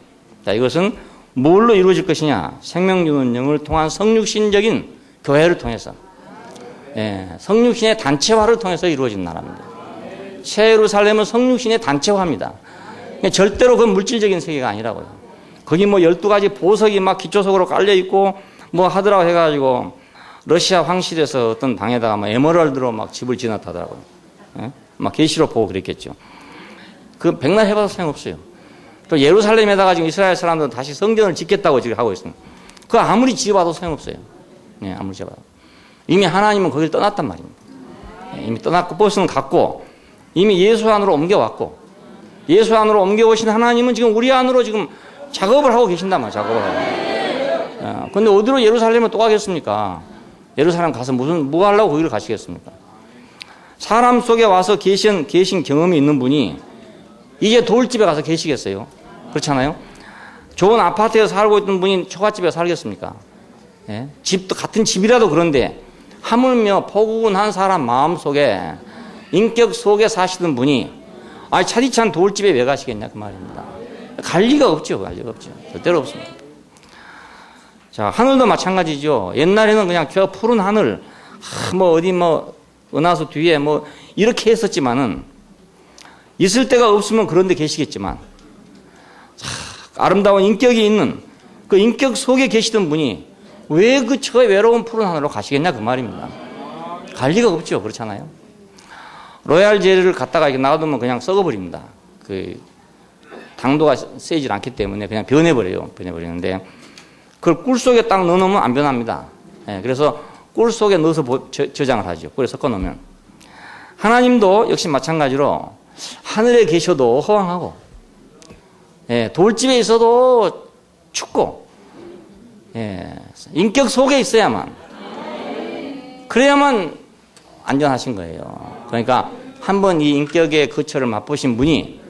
자, 이것은 뭘로 이루어질 것이냐? 생명 주는 영을 통한 성육신적인 교회를 통해서, 예, 성육신의 단체화를 통해서 이루어진 나라입니다. 새 예루살렘은 성육신의 단체화입니다. 절대로 그건 물질적인 세계가 아니라고요. 거기 뭐 12가지 보석이 막 기초석으로 깔려있고 뭐 하더라고 해가지고 러시아 황실에서 어떤 방에다가 막 에메랄드로 막 집을 지어놨다더라고요. 예? 막 계시록 보고 그랬겠죠. 그 백날 해봐도 소용없어요. 또 예루살렘에다가 지금 이스라엘 사람들은 다시 성전을 짓겠다고 지금 하고 있습니다. 그거 아무리 지어봐도 소용없어요. 예, 아무리 지어봐도. 이미 하나님은 거기를 떠났단 말입니다. 예, 이미 떠났고 버스는 갔고 이미 예수 안으로 옮겨왔고 예수 안으로 옮겨오신 하나님은 지금 우리 안으로 지금 작업을 하고 계신단 말이에요. 작업을 하고. 근데 어디로 예루살렘을 또 가겠습니까? 예루살렘 가서 뭐 하려고 거기를 가시겠습니까? 사람 속에 와서 계신 경험이 있는 분이 이제 돌집에 가서 계시겠어요? 그렇잖아요? 좋은 아파트에 살고 있던 분이 초가집에 살겠습니까? 예? 집도 같은 집이라도 그런데 하물며 포근한 사람 마음 속에 인격 속에 사시던 분이 차디찬 돌집에 왜 가시겠냐 그 말입니다. 갈 리가 없죠. 갈 리가 없죠. 절대로 없습니다. 자, 하늘도 마찬가지죠. 옛날에는 그냥 저 푸른 하늘, 은하수 뒤에 이렇게 했었지만은, 있을 데가 없으면 그런 데 계시겠지만, 아름다운 인격이 있는 그 인격 속에 계시던 분이 왜 그 저 외로운 푸른 하늘로 가시겠냐 그 말입니다. 갈 리가 없죠. 그렇잖아요. 로얄 젤리를 갖다가 이렇게 놔두면 그냥 썩어버립니다. 당도가 세질 않기 때문에 그냥 변해버리는데, 그걸 꿀 속에 딱 넣어놓으면 안 변합니다. 예, 그래서 꿀 속에 넣어서 저장을 하죠. 꿀에 섞어 놓으면. 하나님도 역시 마찬가지로 하늘에 계셔도 허황하고, 예, 돌집에 있어도 춥고, 예, 인격 속에 있어야만, 그래야만 안전하신 거예요. 그러니까 한번 이 인격의 거처를 맛보신 분이,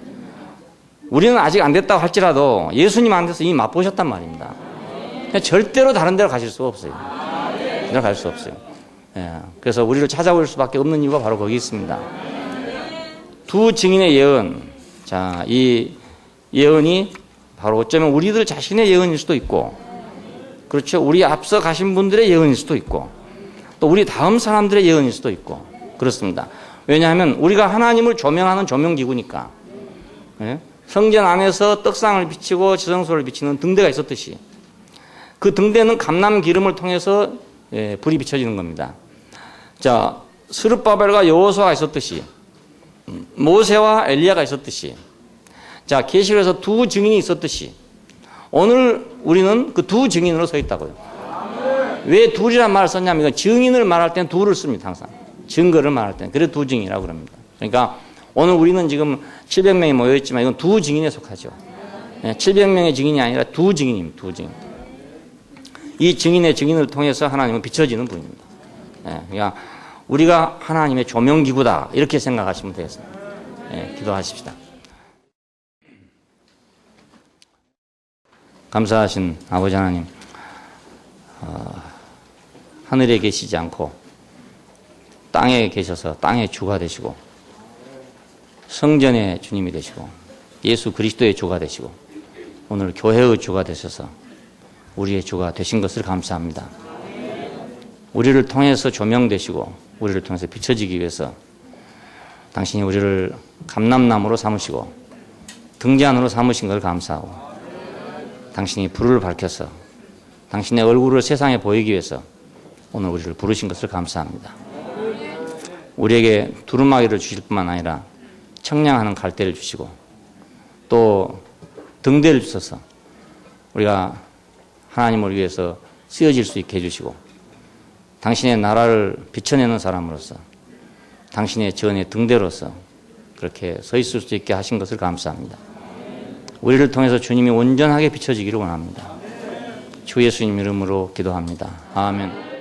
우리는 아직 안 됐다고 할지라도 예수님한테서 이미 맛보셨단 말입니다. 절대로 다른 데로 가실 수가 없어요. 절대로 갈 수 없어요. 예, 그래서 우리를 찾아올 수밖에 없는 이유가 바로 거기 있습니다. 두 증인의 예언. 자, 이 예언이 바로 어쩌면 우리들 자신의 예언일 수도 있고, 그렇죠. 우리 앞서 가신 분들의 예언일 수도 있고, 또 우리 다음 사람들의 예언일 수도 있고, 그렇습니다. 왜냐하면 우리가 하나님을 조명하는 조명기구니까. 예? 성전 안에서 떡상을 비치고 지성소를 비치는 등대가 있었듯이, 그 등대는 감람 기름을 통해서 불이 비춰지는 겁니다. 자, 스룹바벨과 여호수아가 있었듯이, 모세와 엘리야가 있었듯이, 자, 계시록에서 두 증인이 있었듯이, 오늘 우리는 그 두 증인으로 서 있다고요. 왜 둘이란 말을 썼냐면, 증인을 말할 때는 둘을 씁니다, 항상. 증거를 말할 때는. 그래서 두 증인이라고 그럽니다. 그러니까 오늘 우리는 지금 700명이 모여있지만 이건 두 증인에 속하죠. 700명의 증인이 아니라 두 증인입니다. 두 증인. 이 증인의 증인을 통해서 하나님은 비춰지는 분입니다. 그러니까 우리가 하나님의 조명기구다, 이렇게 생각하시면 되겠습니다. 기도하십시다. 감사하신 아버지 하나님, 하늘에 계시지 않고 땅에 계셔서 땅의 주가 되시고, 성전의 주님이 되시고, 예수 그리스도의 주가 되시고, 오늘 교회의 주가 되셔서 우리의 주가 되신 것을 감사합니다. 우리를 통해서 조명되시고 우리를 통해서 비춰지기 위해서 당신이 우리를 감람나무로 삼으시고 등잔으로 삼으신 걸 감사하고, 당신이 불을 밝혀서 당신의 얼굴을 세상에 보이기 위해서 오늘 우리를 부르신 것을 감사합니다. 우리에게 두루마기를 주실 뿐만 아니라 청량하는 갈대를 주시고 또 등대를 주셔서 우리가 하나님을 위해서 쓰여질 수 있게 해주시고, 당신의 나라를 비춰내는 사람으로서 당신의 전의 등대로서 그렇게 서 있을 수 있게 하신 것을 감사합니다. 우리를 통해서 주님이 온전하게 비춰지기를 원합니다. 주 예수님 이름으로 기도합니다. 아멘.